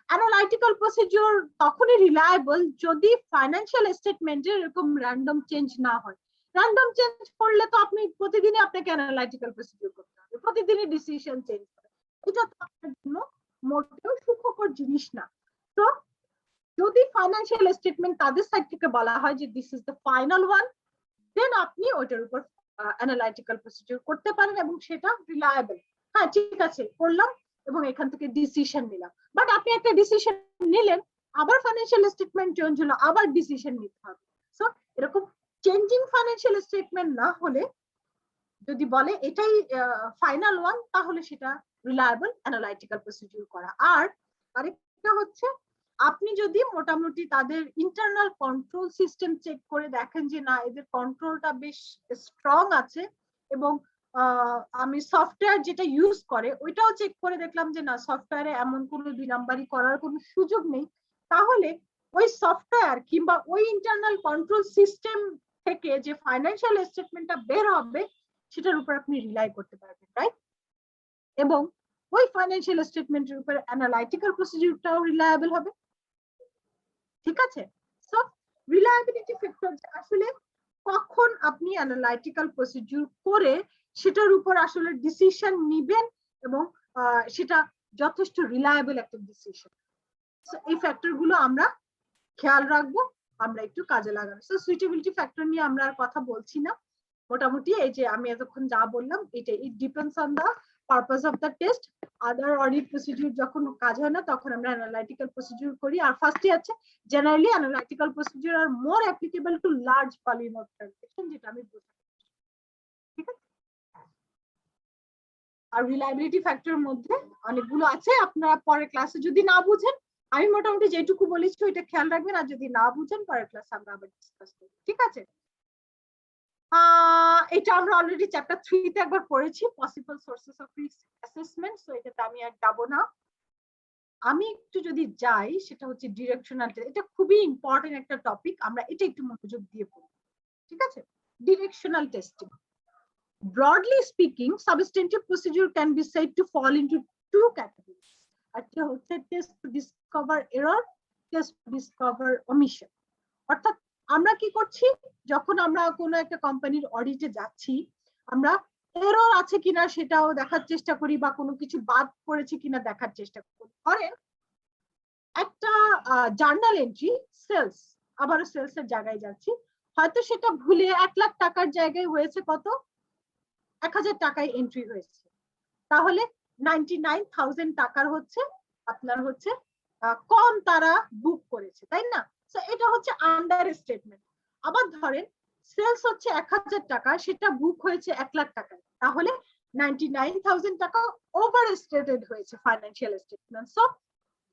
Speaker 2: অ্যানালাইটিক্যাল প্রসিডিউর তখনই রিলায়েবল যদি ফাইনান্সিয়াল স্টেটমেন্টে এরকম র্যান্ডম চেঞ্জ না হয়। র্যান্ডম চেঞ্জ করলে তো আপনি প্রতিদিনই আপনাকে অ্যানালাইটিক্যাল প্রসিডিউর করতে হবে, প্রতিদিনই ডিসিশন চেঞ্জ করে, এটা তো আপনার জন্য মোটেও সুখকর জিনিস না। তো যদি ফাইনান্সিয়াল স্টেটমেন্ট তাদের সাইড থেকে বলা হয় যে this is the final one, then আপনি ওইটার উপর অ্যানালাইটিক্যাল প্রসিডিউর করতে পারেন এবং সেটা রিলায়েবল। হ্যাঁ ঠিক আছে করলাম এবং এখান থেকে ডিসিশন নিলাম, বাট আপনি একটা ডিসিশন নিলেন আবার ফাইনান্সিয়াল স্টেটমেন্ট চেঞ্জ হলো আবার ডিসিশন নিতে হবে। সো এরকম চেঞ্জিং ফাইনান্সিয়াল স্টেটমেন্ট না হলে যদি বলে এটাই ফাইনাল ওয়ান তাহলে সেটা রিলায়েবল অ্যানালাইটিক্যাল প্রসিডিউর করা। আর আরেকটা হচ্ছে আপনি যদি মোটামুটি তাদের ইন্টারনাল কন্ট্রোল সিস্টেম চেক করে দেখেন যে না এদের কন্ট্রোলটা বেশ স্ট্রং আছে এবং আমি সফটওয়্যার যেটা ইউজ করে ওইটাও চেক করে দেখলাম যে না সফটওয়্যারে এমন কোনো 2 নাম্বারই করার কোনো সুযোগ নেই, তাহলে ওই সফটওয়্যার কিংবা ওই ইন্টারনাল কন্ট্রোল সিস্টেম থেকে যে ফাইনান্সিয়াল স্টেটমেন্টটা বের হবে সেটার উপর আপনি রিলাই করতে পারবেন, রাইট? এবং ওই ফাইনান্সিয়াল স্টেটমেন্টের উপর অ্যানালাইটিক্যাল প্রসিডিউরটাও রিলায়েবল হবে। ঠিক আছে? সো রিলায়েবিলিটি ফ্যাক্টর আসলে কখন আপনি অ্যানালাইটিক্যাল প্রসিডিউর করে সেটার উপর আসলে ডিসিশন নিবেন এবং সেটা যথেষ্ট রিলায়েবল একটা ডিসিশন, এই ফ্যাক্টর গুলো আমরা খেয়াল রাখবো, আমরা একটু কাজে লাগাবো। সো সুইটেবিলিটি ফ্যাক্টর নিয়ে আমরা আর কথা বলছি না, মোটামুটি এই যে আমি এতক্ষণ যা বললাম এটা it depends on the purpose of the test. Other audit procedure যখন কাজ হয় না তখন আমরা অ্যানালাইটিক্যাল প্রসিডিউর করি। আর ফার্স্টে আছে generally analytical procedure are more applicable to large volume of transaction, যেটা আমি বুঝাচ্ছি। ঠিক আছে? আর রিলায়েবিলিটি ফ্যাক্টরের মধ্যে অনেকগুলো আছে, আপনারা পরের ক্লাসে যদি না বুঝেন আমি মোটামুটি যেটুকু বলেছি ওইটা খেয়াল রাখবেন, আর যদি না বুঝেন পরের ক্লাসে আমরা আবার ডিসকাস করব। ঠিক আছে? এটা আমরা অলরেডি চ্যাপ্টার 3 তে একবার পড়েছি, possible sources of risk assessment. So এটাতে আমি আর যাব না। আমি একটু যদি যাই সেটা হচ্ছে ডিরেকশনাল টেস্ট। এটা খুবই ইম্পর্টেন্ট একটা টপিক, আমরা এটা একটু মনোযোগ দিয়ে পড়ব। ঠিক আছে? Directional testing. Broadly speaking, substantive procedure can be said to fall into 2 categories. একটা হচ্ছে test to discover error, test to discover ওমিশন। অর্থাৎ আমরা কি করছি যখন আমরা কোনো একটা কোম্পানির অডিটে যাচ্ছি আমরা এরর আছে কিনা সেটাও দেখার চেষ্টা করি বা কোনো কিছু বাদ পড়েছে কিনা দেখার চেষ্টা করি। ধরেন একটা জার্নাল এন্ট্রি সেলস, আবারও সেলস এর জায়গায় যাচ্ছি, হয়তো সেটা ভুলে 1 লাখ টাকার জায়গায় হয়েছে কত 1000 টাকায় এন্ট্রি হয়েছে, তাহলে 99,000 টাকার হচ্ছে আপনার হচ্ছে কম তারা বুক করেছে, তাই না? সো এটা হচ্ছে আন্ডার স্টেটমেন্ট। আবার ধরেন সেলস হচ্ছে 1000 টাকা, সেটা বুক হয়েছে 1 লাখ টাকায়, তাহলে 99,000 টাকা ওভার স্টেটেড হয়েছে ফাইনান্সিয়াল স্টেটমেন্ট। সো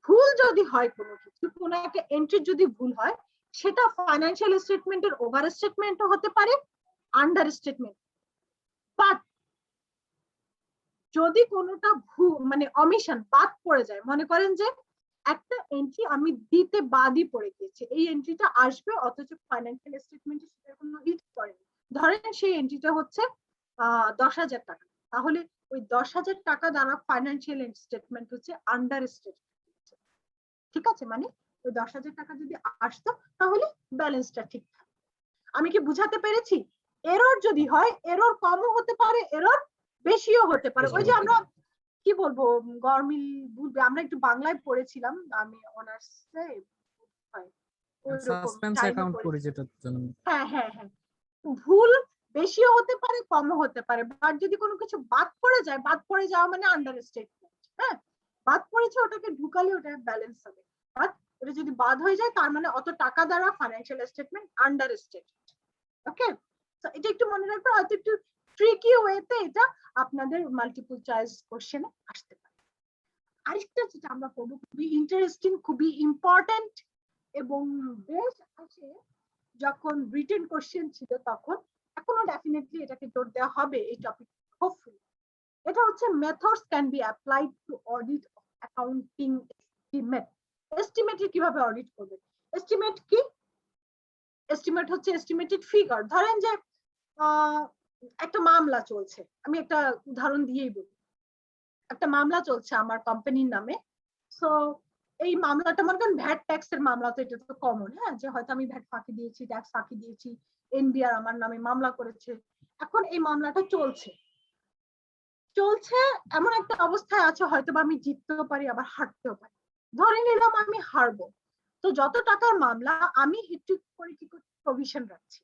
Speaker 2: ভুল যদি হয় কোনো কিছু, কোনো একটা এন্ট্রি যদি ভুল হয় সেটা ফাইনান্সিয়াল স্টেটমেন্টের ওভার স্টেটমেন্টও হতে পারে, আন্ডার স্টেটমেন্ট। বাট যদি কোনোটা মানে অমিশন বাদ পড়ে যায়, মনে করেন যে একটা এন্ট্রি আমি দিতে বাদই পড়ে গিয়েছে, এই এন্ট্রিটা আসবে অথচ ফাইনান্সিয়াল স্টেটমেন্টে সেটা কোনো হিট করেনি, ধরেন সেই এন্ট্রিটা হচ্ছে 10,000 টাকা, তাহলে ওই 10,000 টাকা দ্বারা ফাইনান্সিয়াল স্টেটমেন্ট হচ্ছে আন্ডার স্টেটমেন্ট। ঠিক আছে, মানে ওই 10,000 টাকা যদি আসতো তাহলে ব্যালেন্সটা ঠিক থাকে। আমি কি বুঝাতে পেরেছি? এরর যদি হয়, এরর কমও হতে পারে, এরর বেশিও হতে পারে। ওই যে আমরা কি বলবো, গরমিল বুঝবে, আমরা একটু বাংলায় পড়েছিলাম, আমি অনার্সে
Speaker 3: সাসপেন্স অ্যাকাউন্ট করি যেটার জন্য।
Speaker 2: হ্যাঁ হ্যাঁ হ্যাঁ, ভুল বেশিও হতে পারে কমও হতে পারে, বাট যদি কোনো কিছু বাদ পড়ে যায়, বাদ পড়ে যাওয়া মানে আন্ডার স্টেটমেন্ট। হ্যাঁ, বাদ পড়েছে, ওটাকে ঢুকালে ওটা ব্যালেন্স হবে, বাট ওটা যদি বাদ হয়ে যায় তার মানে অত টাকা দ্বারা ফাইন্যান্সিয়াল স্টেটমেন্ট আন্ডার স্টেটমেন্ট। ওকে, তো এটা একটু মনে রাখবে, হয়তো একটু ট্রিকি ওয়েতে এটা আপনাদের মাল্টিপল চয়েস কোশ্চেনে আসতে পারে। আরেকটা যেটা আমরা পড়বো, খুবই ইন্টারেস্টিং, খুবই ইম্পর্টেন্ট এবং বেশ আছে, যখন রিটেন কোশ্চেন ছিল তখন, এখনো ডেফিনেটলি এটাকে জোর দেওয়া হবে এই টপিক হোপফুলি। এটা হচ্ছে methods can be applied to audit accounting estimate. এস্টিমেটে কিভাবে অডিট করবে? এস্টিমেট কি? এস্টিমেট হচ্ছে এস্টিমেটেড ফিগার। ধরেন যে একটা মামলা চলছে, আমি একটা উদাহরণ দিয়েই বলি। একটা মামলা চলছে আমার কোম্পানির নামে, সো এই মামলাটা মনে করেন ভ্যাট ট্যাক্স এর মামলা, তো এটা তো কমন, হ্যাঁ, যে হয়তো আমি ভ্যাট ফাঁকি দিয়েছি, ট্যাক্স ফাঁকি দিয়েছি, এনবিআর আমার নামে মামলা করেছে। এখন এই মামলাটা চলছে চলছে এমন একটা অবস্থায় আছে, হয়তো বা আমি জিততেও পারি আবার হারতেও পারি। ধরে নিলাম আমি হারবো, তো যত টাকার মামলা আমি একটু করে কি করছি, প্রভিশন রাখছি,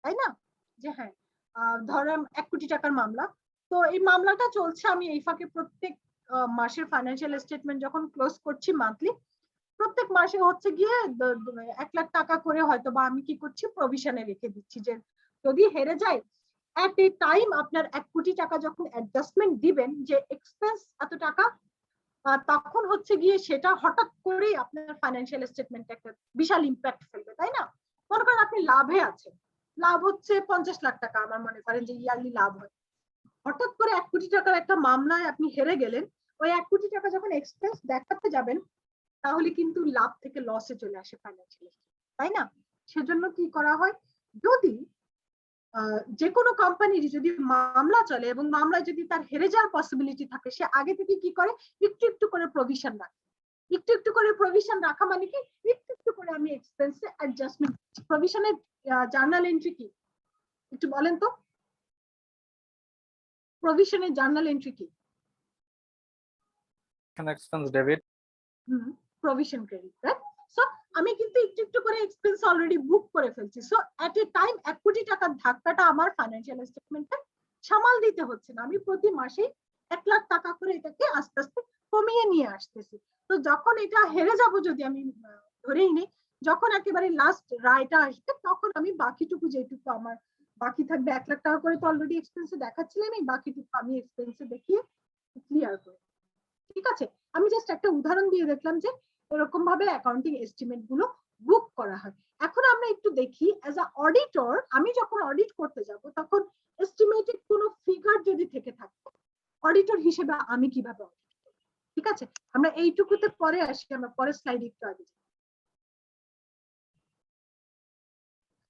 Speaker 2: তাই না? যে হ্যাঁ, ধরেন 1 কোটি টাকার মামলা, তো এই মামলাটা চলছে, আমি এই ফাঁকে প্রত্যেক মাসের ফাইন্যান্সিয়াল স্টেটমেন্ট যখন ক্লোজ করছি মান্থলি, প্রত্যেক মাসে হচ্ছে গিয়ে 1 লাখ টাকা করে হয়তো বা আমি কি করছি, প্রভিশনে রেখে দিচ্ছি, যে যদি হেরে যায় এট এ টাইম আপনার 1 কোটি টাকা যখন অ্যাডজাস্টমেন্ট দিবেন যে এক্সপেন্স এত টাকা, তখন হচ্ছে গিয়ে সেটা হঠাৎ করেই আপনার ফাইন্যান্সিয়াল স্টেটমেন্টে একটা বিশাল ইম্প্যাক্ট ফেলবে, তাই না? মনে করেন আপনি লাভে আছেন, লাভ হচ্ছে 50 লাখ টাকা, আমার মনে করেন যে ইয়ারলি লাভ হয়, হঠাৎ করে 1 কোটি টাকার একটা মামলায় আপনি হেরে গেলেন, ওই 1 কোটি টাকা যখন এক্সপেন্স দেখাতে যাবেন, তাহলে কিন্তু লাভ থেকে লসে চলে আসে ফাইন্যান্সিয়াল, তাই না? সেজন্য কি করা হয়, যদি যে কোনো কোম্পানির যদি মামলা চলে এবং মামলায় যদি তার হেরে যাওয়ার পসিবিলিটি থাকে, সে আগে থেকে কি করে, একটু একটু করে প্রভিশন রাখে। একটু একটু করে প্রভিশন রাখা মানে কি, একটু একটু করে আমি এক্সপেন্সে অ্যাডজাস্টমেন্ট। প্রভিশনের জার্নাল এন্ট্রি কি একটু বলেন তো? প্রভিশনের জার্নাল এন্ট্রি কি?
Speaker 3: Expense debit,
Speaker 2: provision credit, right? So আমি কিন্তু একটু একটু করে এক্সপেন্স অলরেডি বুক করে ফেলছি, সো এট এ টাইম 1 কোটি টাকার ধাক্কাটা আমার ফাইন্যান্সিয়াল স্টেটমেন্টে সামাল দিতে হচ্ছে না, আমি প্রতি মাসে 1 লাখ টাকা করে এটাকে আস্তে আস্তে কমিয়ে নিয়ে আসতেছি। তো যখন এটা হেরে যাব, যদি আমি ধরেই নিই, যখন একেবারে লাস্ট রায়টা আসবে, তখন আমি বাকিটুকু যেটুকু আমার বাকি থাকবে, 1 লাখ টাকা করে তো অলরেডি এক্সপেন্সে দেখাচ্ছিলাম, এই বাকিটুকু আমি এক্সপেন্সে দেখিয়ে ক্লিয়ার করি। ঠিক আছে, আমি জাস্ট একটা উদাহরণ দিয়ে দেখলাম যে এরকম ভাবে অ্যাকাউন্টিং এস্টিমেট গুলো বুক করা হয়। এখন আমরা একটু দেখি, অ্যাজ আ অডিটর আমি যখন অডিট করতে যাব, তখন এস্টিমেটেড কোনো ফিগার যদি থেকে থাকে, অডিটর হিসেবে আমি কিভাবে অডিট করব? ঠিক আছে, আমরা এইটুকুতে পরে আসি, আমরা পরের স্লাইডে একটু আগে যাই।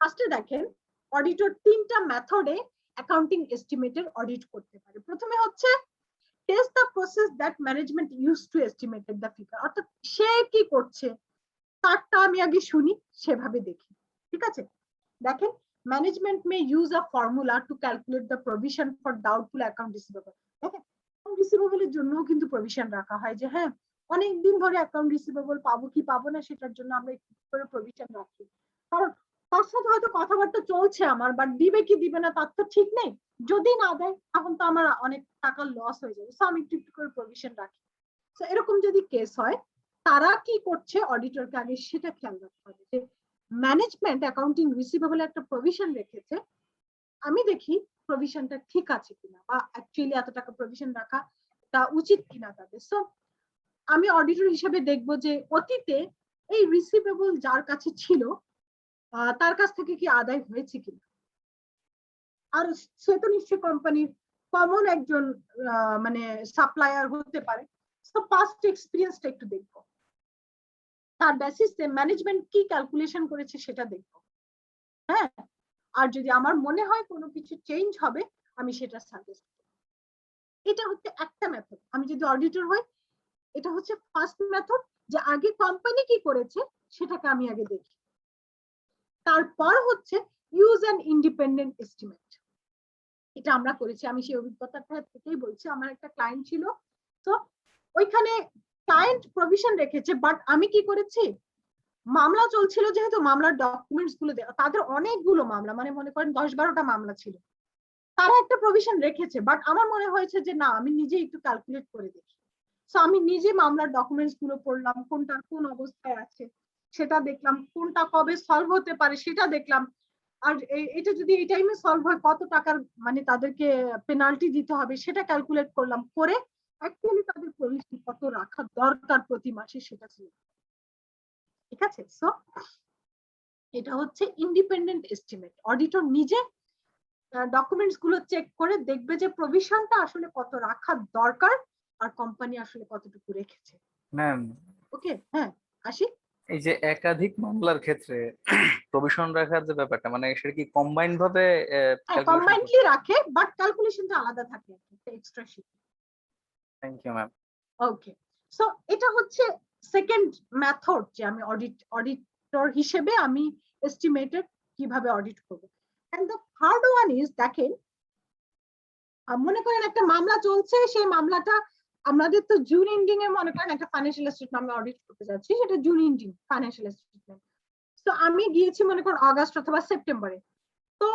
Speaker 2: ফার্স্টে দেখেন, অডিটর 3টা মেথডে অ্যাকাউন্টিং এস্টিমেটের অডিট করতে পারে। প্রথমে হচ্ছে test the process that management used to estimate the figure, অর্থাৎ সে কি করছে তারটা আমি আগে শুনি, সেভাবে দেখি। ঠিক আছে, দেখেন, management may use a formula to calculate the provision for doubtful account receivable. দেখেন, অ্যাকাউন্ট রিসিভেবলের জন্যও কিন্তু প্রভিশন রাখা হয়, যে হ্যাঁ, অনেক দিন ধরে অ্যাকাউন্ট রিসিভেবল পাবো কি পাবো না, সেটার জন্য আমরা একটু করে প্রভিশন রাখি, কারণ তার সাথে হয়তো কথাবার্তা চলছে আমার, বাট দিবে কি দিবে না তার তো ঠিক নেই, যদি না দেয় তখন তো আমার অনেক টাকা লস হয়ে যাবে, সো আমি একটু একটু করে প্রভিশন রাখি। তো এরকম যদি কেস হয়, তারা কি করছে, অডিটরকে আগে সেটা খেয়াল রাখতে হবে যে ম্যানেজমেন্ট অ্যাকাউন্টিং রিসিভেবল একটা প্রভিশন রেখেছে, আমি দেখি প্রভিশনটা ঠিক আছে কিনা, বা অ্যাকচুয়ালি এত টাকা প্রভিশন রাখা তা উচিত কিনা তাদের। সো আমি অডিটর হিসেবে দেখবো যে অতীতে এই রিসিভেবল যার কাছে ছিল তার কাছ থেকে কি আদায় হয়েছে কিনা, আর সে তো নিশ্চয়ই কোম্পানির কমন একজন মানে সাপ্লায়ার হতে পারে, তো পাস্ট এক্সপিরিয়েন্সটা একটু দেখবো, তার বেসিসে ম্যানেজমেন্ট কি ক্যালকুলেশন করেছে সেটা দেখবো। হ্যাঁ, আর যদি আমার মনে হয় কোনো কিছু চেঞ্জ হবে, আমি সেটা সাজেস্ট করব। এটা হচ্ছে একটা মেথড, আমি যদি অডিটর হই, এটা হচ্ছে ফার্স্ট মেথড, যে আগে কোম্পানি কি করেছে সেটাকে আমি আগে দেখি। তারপর হচ্ছে ইউজ অ্যান ইন্ডিপেন্ডেন্ট এস্টিমেট, এটা আমরা করেছি। আমি সেই অভিজ্ঞতাটা থেকেই বলছি। আমার একটা ক্লায়েন্ট ছিল, তো ওইখানে ক্লায়েন্ট প্রভিশন রেখেছে, বাট আমি কি করেছি, মামলা চলছিল যেহেতু মামলার ডকুমেন্টস গুলো দেওয়া, তাদের অনেকগুলো মামলা, মানে মনে করেন 10-12টা মামলা ছিল, তারা একটা প্রভিশন রেখেছে, বাট আমার মনে হয়েছে যে না, আমি নিজে একটু ক্যালকুলেট করে দেখি। সো আমি নিজে মামলার ডকুমেন্টস গুলো পড়লাম, কোনটা কোন অবস্থায় আছে সেটা দেখলাম, কোনটা কবে সলভ হতে পারে সেটা দেখলাম, আর এটা যদি এই টাইমে সলভ হয় কত টাকার মানে তাদেরকে পেনাল্টি দিতে হবে সেটা ক্যালকুলেট করলাম, করে অ্যাকচুয়ালি তাদের প্রভিশন কত রাখা দরকার প্রতি মাসে সেটা ছিল। ঠিক আছে, সো এটা হচ্ছে ইন্ডিপেন্ডেন্ট এস্টিমেট। অডিটর নিজে ডকুমেন্টস গুলো চেক করে দেখবে যে প্রভিশনটা আসলে কত রাখা দরকার আর কোম্পানি আসলে কতটুকু রেখেছে।
Speaker 8: ম্যাম,
Speaker 2: ওকে, হ্যাঁ আসি।
Speaker 8: এই যে একাধিক মামলার ক্ষেত্রে প্রভিশন রাখার যে ব্যাপারটা, মানে সেটা কি কম্বাইন্ড ভাবে ক্যালকুলেশন?
Speaker 2: কম্বাইন্ডলি রাখে, বাট ক্যালকুলেশনটা আলাদা থাকে, extra sheet.
Speaker 8: Thank you ma'am.
Speaker 2: Okay, so এটা হচ্ছে সেকেন্ড মেথড, যে আমি অডিটর হিসেবে আমি এস্টিমেটেড কিভাবে অডিট করব। And the third one is, দেখেন মনে করেন একটা মামলা চলছে, সেই মামলাটা আমাদের তো জুন এন্ডিং এ মনে করেন একটা ফাইন্যান্সিয়াল স্টেটমেন্ট আমি অডিট করতে যাচ্ছি, সেটা জুন এন্ডিং ফাইন্যান্সিয়াল স্টেটমেন্ট। তো আমি গিয়েছি মনে করেন অগাস্ট অথবা সেপ্টেম্বরে, তো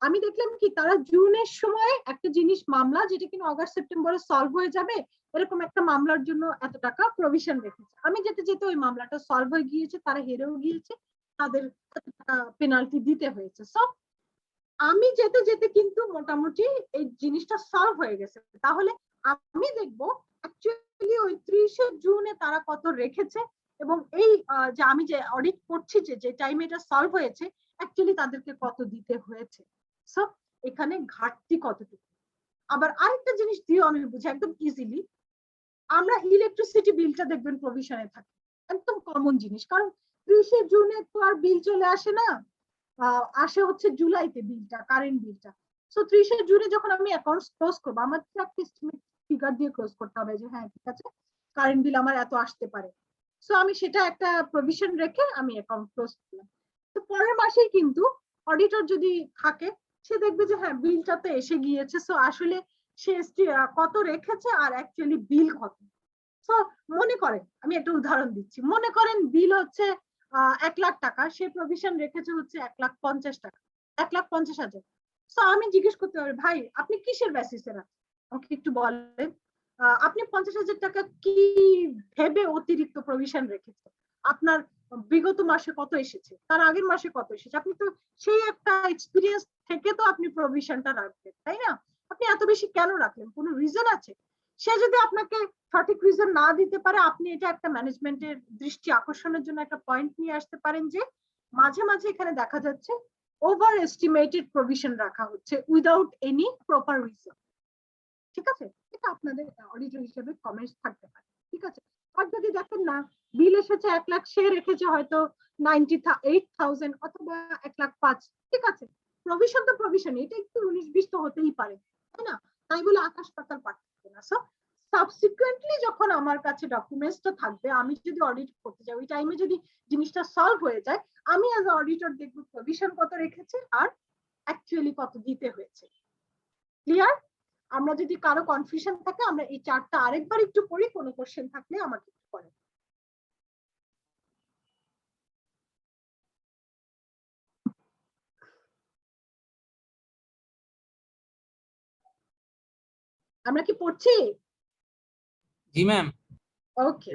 Speaker 2: আমি দেখলাম কি তারা জুনের সময় একটা জিনিস মামলা যেটা কিনা অগাস্ট সেপ্টেম্বরে সলভ হয়ে যাবে, এরকম একটা মামলার জন্য এত টাকা প্রভিশন রেখেছে। আমি যেতে যেতে ওই মামলাটা সলভ হয়ে গিয়েছে, তারা হেরেও গিয়েছে, তাদের পেনাল্টি দিতে হয়েছে। সো আমি যেতে যেতে কিন্তু মোটামুটি এই জিনিসটা সলভ হয়ে গেছে। তাহলে আমি দেখবো অ্যাকচুয়ালি ওই 30শে জুনে তারা কত রেখেছে, এবং এই যে আমি যে অডিট করছি যে টাইমে এটা সলভ হয়েছে অ্যাকচুয়ালি তাদেরকে কত দিতে হয়েছে। সো এখানে ঘাটতি কতটুকু। আবার আরেকটা জিনিস দিয়েও আমি বুঝি একদম ইজিলি, আমরা ইলেকট্রিসিটি বিলটা দেখবেন প্রভিশনে থাকে, একদম কমন জিনিস, কারণ 30শে জুনে তো আর বিল চলে আসে না, আসে হচ্ছে জুলাইতে বিলটা, কারেন্ট বিলটা। সো 30শে জুনে যখন আমি অ্যাকাউন্টস ক্লোজ করবো, আমার একটা এস্টিমেট ফিগার দিয়ে ক্লোজ করতে হবে যে হ্যাঁ ঠিক আছে কারেন্ট বিল আমার এত আসতে পারে। সো আমি সেটা একটা প্রভিশন রেখে আমি অ্যাকাউন্ট ক্লোজ করলাম। তো পরের মাসেই কিন্তু অডিটর যদি থাকে, সে দেখবে যে হ্যাঁ বিলটা তো এসে গিয়েছে, সো আসলে সে কত রেখেছে আর অ্যাকচুয়ালি বিল কত। সো মনে করেন আমি একটা উদাহরণ দিচ্ছি, মনে করেন বিল হচ্ছে 1,00,000 টাকা, সে প্রভিশন রেখেছে হচ্ছে 1,50,000 টাকা, 1,50,000। সো আমি জিজ্ঞেস করতে পারি ভাই আপনি কিসের বেসিসে রাখেন, আমাকে একটু বলেন, আপনি 50,000 টাকা কি ভেবে অতিরিক্ত প্রভিশন রেখেছেন, আপনার বিগত মাসে কত এসেছে, তার আগের মাসে কত এসেছে, আপনি তো সেই একটা এক্সপিরিয়েন্স থেকে তো আপনি প্রভিশনটা রাখবেন, তাই না? আপনি এত বেশি কেন রাখলেন, কোনো রিজন আছে? সে যদি আপনাকে সঠিক রিজন না দিতে পারে, আপনি এটা একটা ম্যানেজমেন্টের দৃষ্টি আকর্ষণের জন্য একটা পয়েন্ট নিয়ে আসতে পারেন যে মাঝে মাঝে এখানে দেখা যাচ্ছে ওভার এস্টিমেটেড প্রভিশন রাখা হচ্ছে উইদাউট এনি প্রপার রিজন। ঠিক আছে, এটা আপনাদের অডিটর হিসেবে কমেন্টস থাকতে পারে। ঠিক আছে, আর যদি দেখেন না বিল এসেছে 1,00,000, সে রেখেছে হয়তো 98,000 অথবা 1,05,000, ঠিক আছে, প্রভিশন তো প্রভিশন, এটা একটু 19-20 তো হতেই পারে, তাই না? তাই বলে আকাশ পাতাল পার্থক্য না। সো সাবসিকুয়েন্টলি যখন আমার কাছে ডকুমেন্টসটা থাকবে, আমি যদি অডিট করতে যাই, ওই টাইমে যদি জিনিসটা সলভ হয়ে যায়, আমি অ্যাজ অডিটর দেখবো প্রভিশন কত রেখেছে আর অ্যাকচুয়ালি কত দিতে হয়েছে। ক্লিয়ার? আমরা যদি কারো কনফিউশন থাকে, আমরা এই চার্টটা আরেকবার একটু পড়ি, কোনো কোশ্চেন থাকলে আমাকে একটু বলেন। আমরা কি পড়ছি?
Speaker 3: জি ম্যাম।
Speaker 2: ওকে,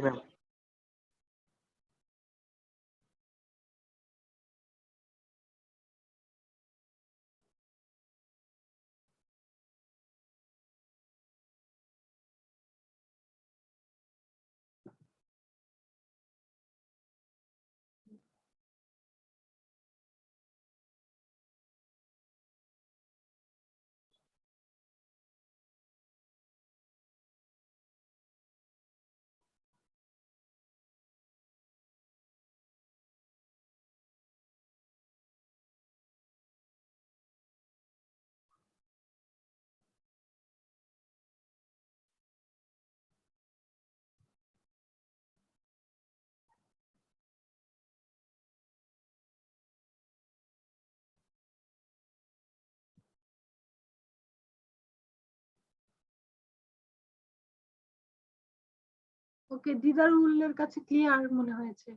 Speaker 2: ওকে, দিদারুলের কাছে ক্লিয়ার মনে হয়েছে।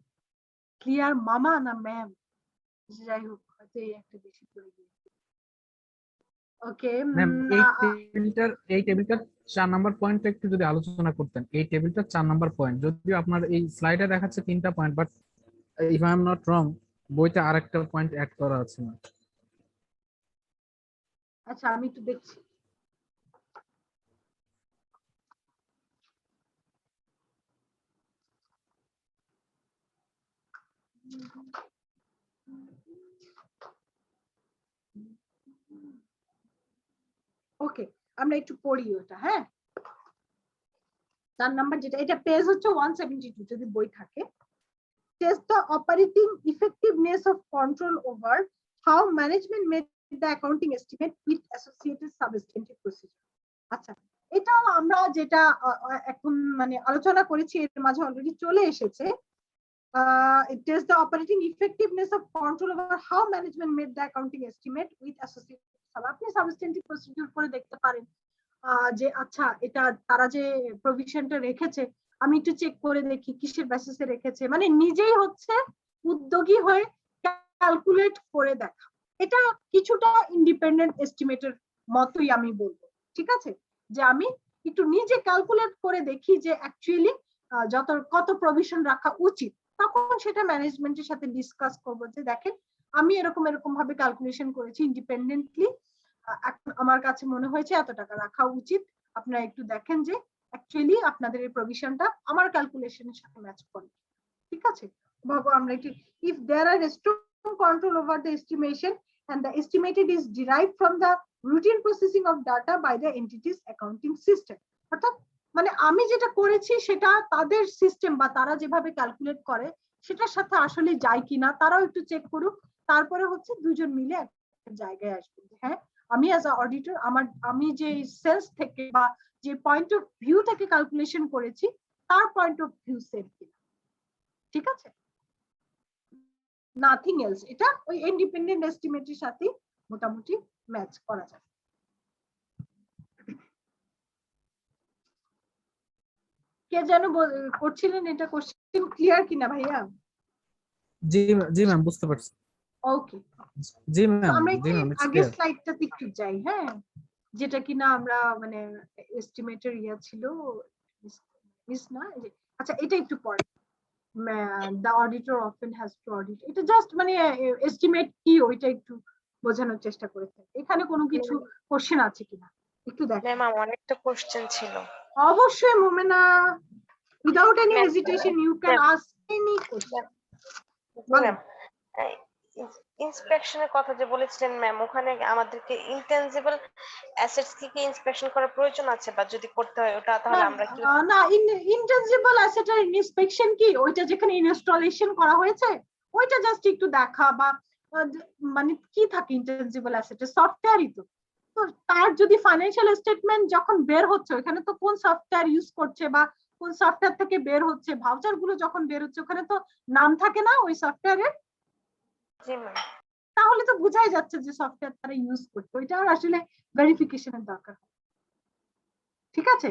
Speaker 2: ক্লিয়ার মামা না ম্যাম, যাই হোক হয়তো এই একটা বেশি করে গিয়েছে। ওকে
Speaker 9: ম্যাম এই টেবিলটার 4 নাম্বার পয়েন্টটা একটু যদি আলোচনা করতেন। এই টেবিলটার 4 নাম্বার পয়েন্ট, যদিও আপনার এই স্লাইডে দেখাচ্ছে 3টা point, but if I am not wrong বইতে আরেকটা পয়েন্ট অ্যাড করা আছে না।
Speaker 2: আচ্ছা আমি একটু দেখছি। ওকে আমরা একটু পড়ি ওটা। হ্যাঁ 4 নাম্বার যেটা, এটা পেজ হচ্ছে 172 যদি বই থাকে। Test the operating effectiveness of control over how management made the accounting estimate with associated substantive procedure. আচ্ছা এটাও আমরা যেটা এখন মানে আলোচনা করেছি এর মাঝে অলরেডি চলে এসেছে। It tests the operating effectiveness of control over how management made the accounting estimate with associated আপনি সাবস্টেন্টিভ প্রসিডিউর করে দেখতে পারেন যে আচ্ছা এটা তারা যে প্রভিশনটা রেখেছে আমি একটু চেক করে দেখি কিসের বেসিসে রেখেছে, মানে নিজেই হচ্ছে উদ্যোগী হয়ে ক্যালকুলেট করে দেখা। এটা কিছুটা ইন্ডিপেন্ডেন্ট এস্টিমেটের মতোই আমি বলবো, ঠিক আছে, যে আমি একটু নিজে ক্যালকুলেট করে দেখি যে অ্যাকচুয়ালি কত প্রভিশন রাখা উচিত, তখন সেটা ম্যানেজমেন্টের সাথে ডিসকাস করবো যে দেখেন আমি এরকম ভাবে ক্যালকুলেশন করেছি ইন্ডিপেন্ডেন্টলি, আমার কাছে মনে হয়েছে এত টাকা রাখা উচিত, আপনারা একটু দেখেন যে অ্যাকচুয়ালি আপনাদের এই প্রভিশনটা আমার ক্যালকুলেশনের সাথে ম্যাচ করে, ঠিক আছে। ভাবো আমরা কি if there are a strong control over the estimation and the estimated is derived from the routine processing of data by the entity's accounting system, অর্থাৎ মানে আমি যেটা করেছি সেটা তাদের সিস্টেম বা তারা যেভাবে ক্যালকুলেট করে সেটার সাথে আসলে যায় কিনা তারাও একটু চেক করুক, তারপরে হচ্ছে দুজন মিলে একটা জায়গায় আসবে হ্যাঁ আমি অ্যাজ আ অডিটর আমি যে সেন্স থেকে বা যে পয়েন্ট অফ ভিউ থেকে ক্যালকুলেশন করেছি তার পয়েন্ট অফ ভিউ সেট কিনা, ঠিক আছে, নাথিং এলস। এটা ওই ইন্ডিপেন্ডেন্ট এস্টিমেটের সাথে মোটামুটি ম্যাচ করা যায়। কে যেন করছিলেন, এটা কোশ্চেন ক্লিয়ার কিনা ভাইয়া?
Speaker 9: জি জি ম্যাম বুঝতে পারছি।
Speaker 2: ওকে
Speaker 9: জি ম্যাম
Speaker 2: আমরা
Speaker 9: জি ম্যাম ইটস
Speaker 2: আগের
Speaker 9: ক্লিয়ার।
Speaker 2: স্লাইডটাতে একটু যাই। হ্যাঁ যেটা কিনা আমরা মানে এস্টিমেটের ইয়া ছিল মিস না, আচ্ছা এটা একটু পরে the auditor often has to audit, এটা জাস্ট মানে এস্টিমেট কি ওইটা একটু বোঝানোর চেষ্টা করেছে। এখানে কোনো কিছু কোশ্চেন আছে কিনা একটু দেখেন।
Speaker 5: ম্যাম আমার একটা কোশ্চেন ছিল।
Speaker 2: অবশ্যই Momena, without any hesitation you can ask any question.
Speaker 5: Ma'am ইন্সপেকশনের কথা যে বলেছিলেন ম্যাম, ওখানে আমাদেরকে ইনটেনজিবল অ্যাসেটস কি ইন্সপেকশন করার প্রয়োজন আছে, বা যদি করতে হয় ওটা তাহলে আমরা কি
Speaker 2: না ইনটেনজিবল অ্যাসেটের ইন্সপেকশন কি ওইটা যেখানে ইনস্টলেশন করা হয়েছে ওইটা জাস্ট একটু দেখা বা মানে কি থাকে ইনটেনজিবল অ্যাসেটের সফটওয়্যারই তো তার যদি ফাইন্যান্সিয়াল স্টেটমেন্ট যখন বের হচ্ছে ওখানে তো কোন সফটওয়্যার ইউজ করছে বা কোন সফটওয়্যার থেকে বের হচ্ছে, ভাউচার গুলো যখন বের হচ্ছে ওখানে তো নাম থাকে না ওই সফটওয়্যারের, তাহলে তো বোঝাই যাচ্ছে যে সফটওয়্যার তারা ইউজ করছে, ওইটা আর আসলে ভেরিফিকেশনের দরকার, ঠিক আছে।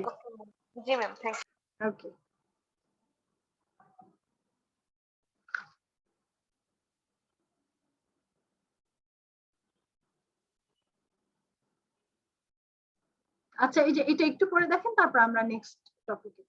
Speaker 5: জি ম্যাম থ্যাংক ইউ।
Speaker 2: ওকে আচ্ছা এই যে এটা একটু পরে দেখেন তারপর আমরা নেক্সট টপিকে।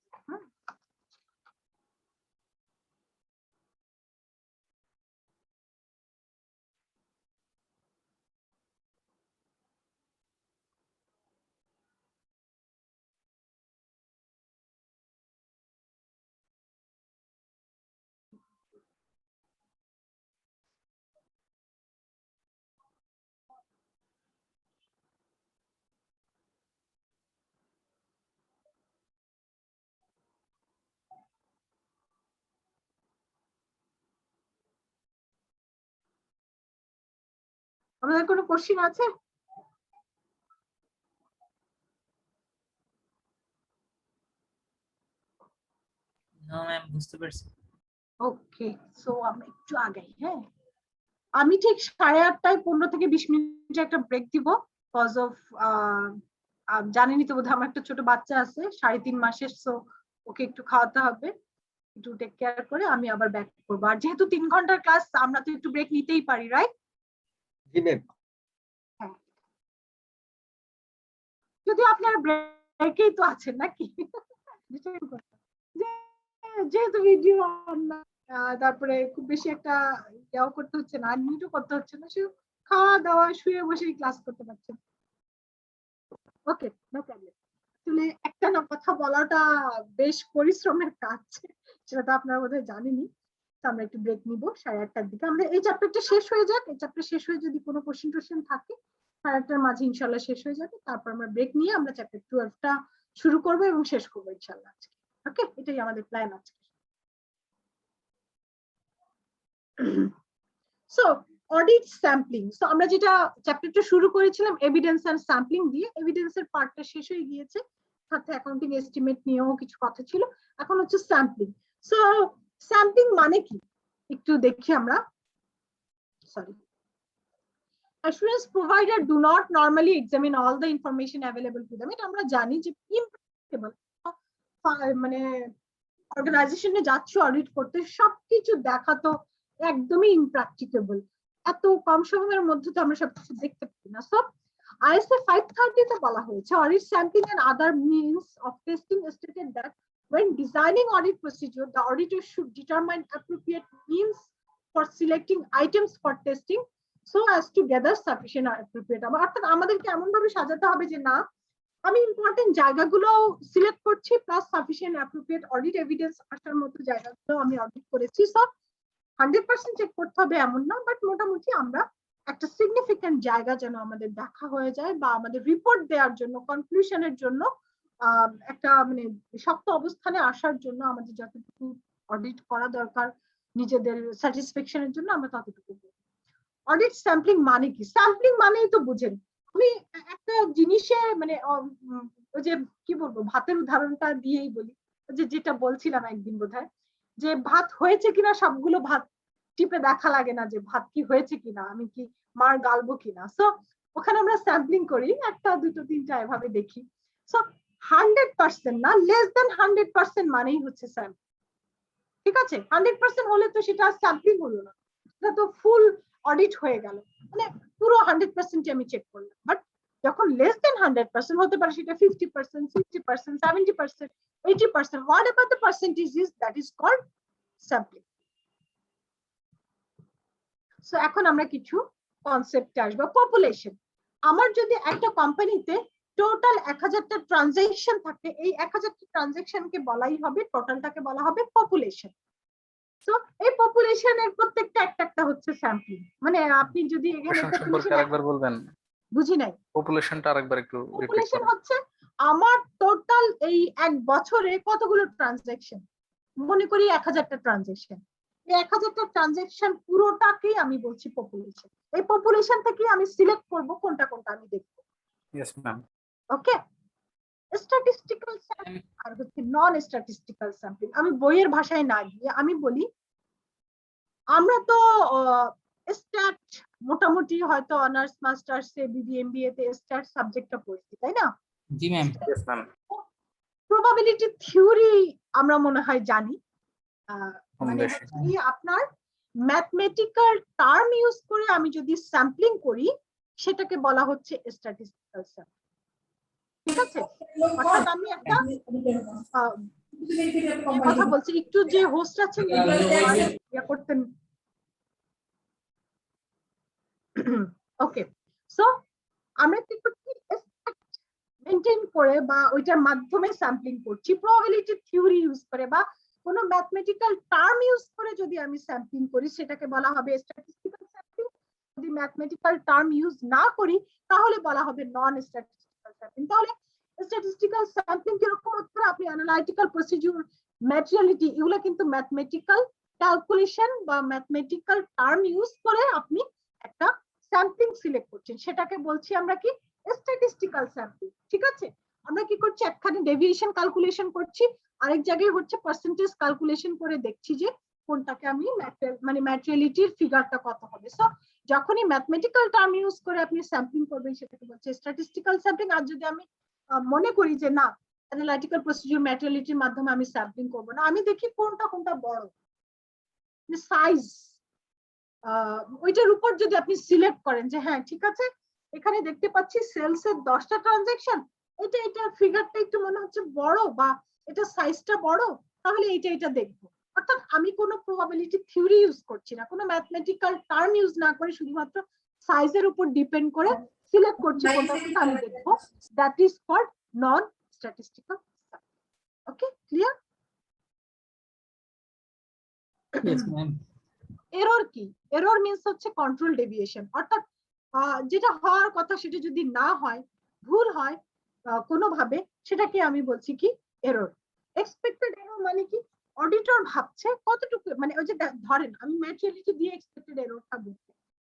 Speaker 2: আমাদের কোনো কোশ্চেন আছে?
Speaker 3: না ম্যাম বুঝতে পারছি।
Speaker 2: ওকে সো আমরা একটু আগাই। হ্যাঁ আমি ঠিক 8:30 15 থেকে 20 মিনিট একটা ব্রেক দিব কজ অফ জানেনই তো বোধহয় আমার একটা ছোট বাচ্চা আছে 3.5 মাসের, সো ওকে একটু খাওয়াতে হবে, একটু টেক কেয়ার করে আমি আবার ব্যাক করবো। আর যেহেতু 3 ঘন্টার ক্লাস, আমরা তো একটু ব্রেক নিতেই পারি, রাইট?
Speaker 1: জি ম্যাম।
Speaker 2: যদি আপনার ব্রেকেই তো আছেন নাকি, যেহেতু ভিডিও তারপরে খুব বেশি একটা ইয়াও করতে হচ্ছে না, আনমিউটও করতে হচ্ছে না, শুধু খাওয়া দাওয়া শুয়ে বসেই ক্লাস করতে পারছেন। ওকে, নো প্রবলেম। আসলে একটা না কথা বলাটা বেশ পরিশ্রমের কাজ, সেটা তো আপনারা বোধহয় জানেনই। তো আমরা একটু ব্রেক নিব 8:30টার দিকে। আমরা এই চ্যাপ্টারটা শেষ হয়ে যাক, এই চ্যাপ্টার শেষ হয়ে যদি কোনো কোশ্চেন টোশ্চেন থাকে 8:30টার মাঝে ইনশাল্লাহ শেষ হয়ে যাবে। তারপর আমরা ব্রেক নিয়ে আমরা চ্যাপ্টার 12টা শুরু করবো এবং শেষ করবো ইনশাল্লাহ আজকে। ওকে, এটাই আমাদের প্ল্যান আজকে। সো অডিট স্যাম্পলিং, সো আমরা যেটা চ্যাপ্টারটা শুরু করেছিলাম এভিডেন্স এন্ড স্যাম্পলিং দিয়ে, এভিডেন্সের পার্টটা শেষ হয়ে গিয়েছে, সাথে অ্যাকাউন্টিং এস্টিমেট নিয়েও কিছু কথা ছিল। এখন হচ্ছে স্যাম্পলিং। সো স্যাম্পলিং মানে কি একটু দেখি আমরা। Sorry, assurance provider do not normally examine all the information available to them. এটা আমরা জানি যে impracticable, মানে অর্গানাইজেশনে যাচ্ছে অডিট করতে, সবকিছু দেখা তো একদমই ইমপ্র্যাকটিকেবল। এত কম সময়ের মধ্যে তো আমরা সবকিছু দেখতে পারি না। সো ISA 530 তে বলা হয়েছে audit sampling and other means of testing stated that when designing audit procedure, the auditor should determine appropriate means for selecting items for testing so as to gather sufficient appropriate. অর্থাৎ আমাদেরকে এমন ভাবে সাজাতে হবে যে না, আমি ইম্পর্টেন্ট জায়গাগুলো সিলেক্ট করছি, plus sufficient appropriate audit evidence আসার মতো জায়গাগুলো আমি অডিট করেছি। সব 100% চেক করতে হবে এমন না, বাট মোটামুটি আমরা একটা সিগনিফিক্যান্ট জায়গা যেন আমাদের দেখা হয়ে যায়, বা আমাদের রিপোর্ট দেওয়ার জন্য, কনক্লুশনের জন্য, একটা মানে শক্ত অবস্থানে আসার জন্য আমাদের যতটুকু অডিট করা দরকার নিজেদের স্যাটিসফ্যাকশনের জন্য আমরা ততটুকু করব। অডিট স্যাম্পলিং মানে কি? স্যাম্পলিং মানেই তো বুঝেন, আমি একটা জিনিসে মানে ওই যে কি বলবো, ভাতের উদাহরণটা দিয়েই বলি, যে যেটা বলছিলাম একদিন বোধহয়, যে ভাত হয়েছে কিনা সবগুলো ভাত টিপে দেখা লাগে না যে ভাত কি হয়েছে কিনা, আমি কি মার গালবো কিনা। সো ওখানে আমরা স্যাম্পলিং করি, একটা দুটো তিনটা এভাবে দেখি। সো 100% না, লেস দেন 100% মানেই হচ্ছে স্যাম্পল। ঠিক আছে, 100% হলে তো সেটা স্যাম্পলিং হলো না, সেটা তো ফুল অডিট হয়ে গেল, মানে পুরো 100% আমি চেক করলাম। বাট যখন লেস দেন 100% হতে পারে, সেটা 50%, 60%, 70%, 80%, whatever the percentage is, that is called sampling. So এখন আমরা কিছু কনসেপ্টে আসবো। পপুলেশন, আমার যদি একটা কোম্পানিতে টোটাল 1000টা ট্রানজাকশন থাকে, এই 1000টা ট্রানজাকশনকে বলাই হবে, টোটালটাকে বলা হবে পপুলেশন। সো এই পপুলেশনের প্রত্যেকটা একটা হচ্ছে স্যাম্পলিং। মানে আপনি যদি এখানে
Speaker 8: সম্পর্কে আরেকবার বলবেন?
Speaker 2: বুঝি নাই।
Speaker 8: পপুলেশনটা আরেকবার একটু রিপিট
Speaker 2: পপুলেশন
Speaker 8: করুন।
Speaker 2: হচ্ছে আমার টোটাল এই এক বছরে কতগুলো ট্রানজাকশন, মনে করি 1000টা ট্রানজাকশন, এই 1000টা ট্রানজাকশন পুরোটাকেই আমি বলছি পপুলেশন। এই পপুলেশন থেকে আমি সিলেক্ট করব কোনটা কোনটা আমি দেখব।
Speaker 8: Yes ma'am.
Speaker 2: Okay, statistical sampling আর হচ্ছে নন স্ট্যাটিস্টিক্যাল স্যাম্পলিং। আমি বইয়ের ভাষায় না গিয়ে আমি বলি, আমরা তো স্ট্যাট মোটামুটি হয়তো অনার্স মাস্টার্স এ বিবি এমবিএ তে স্ট্যাট সাবজেক্টটা পড়ছি, তাই না?
Speaker 3: জি ma'am.
Speaker 8: Yes ma'am.
Speaker 2: Probability theory আমরা মনে হয় জানি, মানে আপনার ম্যাথমেটিক্যাল টার্ম ইউজ করে আমি যদি স্যাম্পলিং করি সেটাকে বলা হচ্ছে স্ট্যাটিস্টিক্যাল স্যাম্পলিং। ঠিক আছে, অর্থাৎ আমি একটা কথা বলছি, একটু যে হোস্ট আছেন ইয়া করতেন। ওকে, সো আমরা কি করছি, মেইনটেইন করে বা ওইটার মাধ্যমে স্যাম্পলিং করছি, প্রবাবিলিটি থিওরি ইউজ করে বা কোনো ম্যাথমেটিক্যাল টার্ম ইউজ করে যদি আমি স্যাম্পলিং করি সেটাকে বলা হবে স্ট্যাটিস্টিক্যাল স্যাম্পলিং। যদি ম্যাথমেটিক্যাল টার্ম ইউজ না করি তাহলে বলা হবে নন স্ট্যাটিস্টিক্যাল স্যাম্পলিং। তাহলে স্ট্যাটিস্টিক্যাল স্যাম্পলিং কিরকম হতে পারে, আপনি অ্যানালাইটিক্যাল প্রসিডিউর, ম্যাটেরিয়ালিটি, এগুলো কিন্তু ম্যাথমেটিক্যাল ক্যালকুলেশন বা ম্যাথমেটিক্যাল টার্ম ইউজ করে আপনি একটা স্যাম্পলিং সিলেক্ট করছেন, সেটাকে বলছি আমরা কি স্ট্যাটিস্টিক্যাল স্যাম্পলিং। ঠিক আছে, আমরা কি করছি, একখানে ডেভিয়েশন ক্যালকুলেশন করছি, আরেক জায়গায় হচ্ছে পার্সেন্টেজ ক্যালকুলেশন করে দেখছি যে কোনটাকে আমি মানে ম্যাটেরিয়ালিটির ফিগারটা কত হবে। সো যখনই ম্যাথমেটিক্যাল টার্ম ইউজ করে আপনি স্যাম্পলিং করবেন সেটাকে বলছে স্ট্যাটিস্টিক্যাল স্যাম্পলিং। আর যদি আমি মনে করি যে না অ্যানালিটিক্যাল প্রসিডিউর ম্যাটেরিয়ালিটির মাধ্যমে আমি স্যাম্পলিং করব না, আমি দেখি কোনটা কোনটা বড় সাইজ, ওইটার উপর যদি আপনি সিলেক্ট করেন যে হ্যাঁ ঠিক আছে এখানে দেখতে পাচ্ছি সেলস এর 10টা ট্রানজাকশন, এটা ফিগারটা একটু মনে হচ্ছে বড় বা এটা সাইজটা বড়, তাহলে এটা দেখবো। অর্থাৎ আমি কোনো প্রবাবিলিটি থিওরি ইউজ করছি না, কোনো ম্যাথমেটিক্যাল টার্ম ইউজ না করে শুধুমাত্র সাইজের উপর ডিপেন্ড করে সিলেক্ট করছি কোনটা কোনটা আমি দেখবো। That is called non statistical. Okay, clear?
Speaker 3: Yes, ma'am.
Speaker 2: Error কি? এরর মিন্স হচ্ছে কন্ট্রোল ডেভিয়েশন, অর্থাৎ যেটা হওয়ার কথা সেটা যদি না হয়, ভুল হয় কোনোভাবে, সেটাকে আমি বলছি কি এরর। এক্সপেক্টেড এরর মানে কি? অডিটর ভাবছে কতটুকু, মানে ওই যে ধরেন আমি ম্যাটেরিয়ালিটি দিয়ে এক্সপেক্টেড এররটা বুঝছি,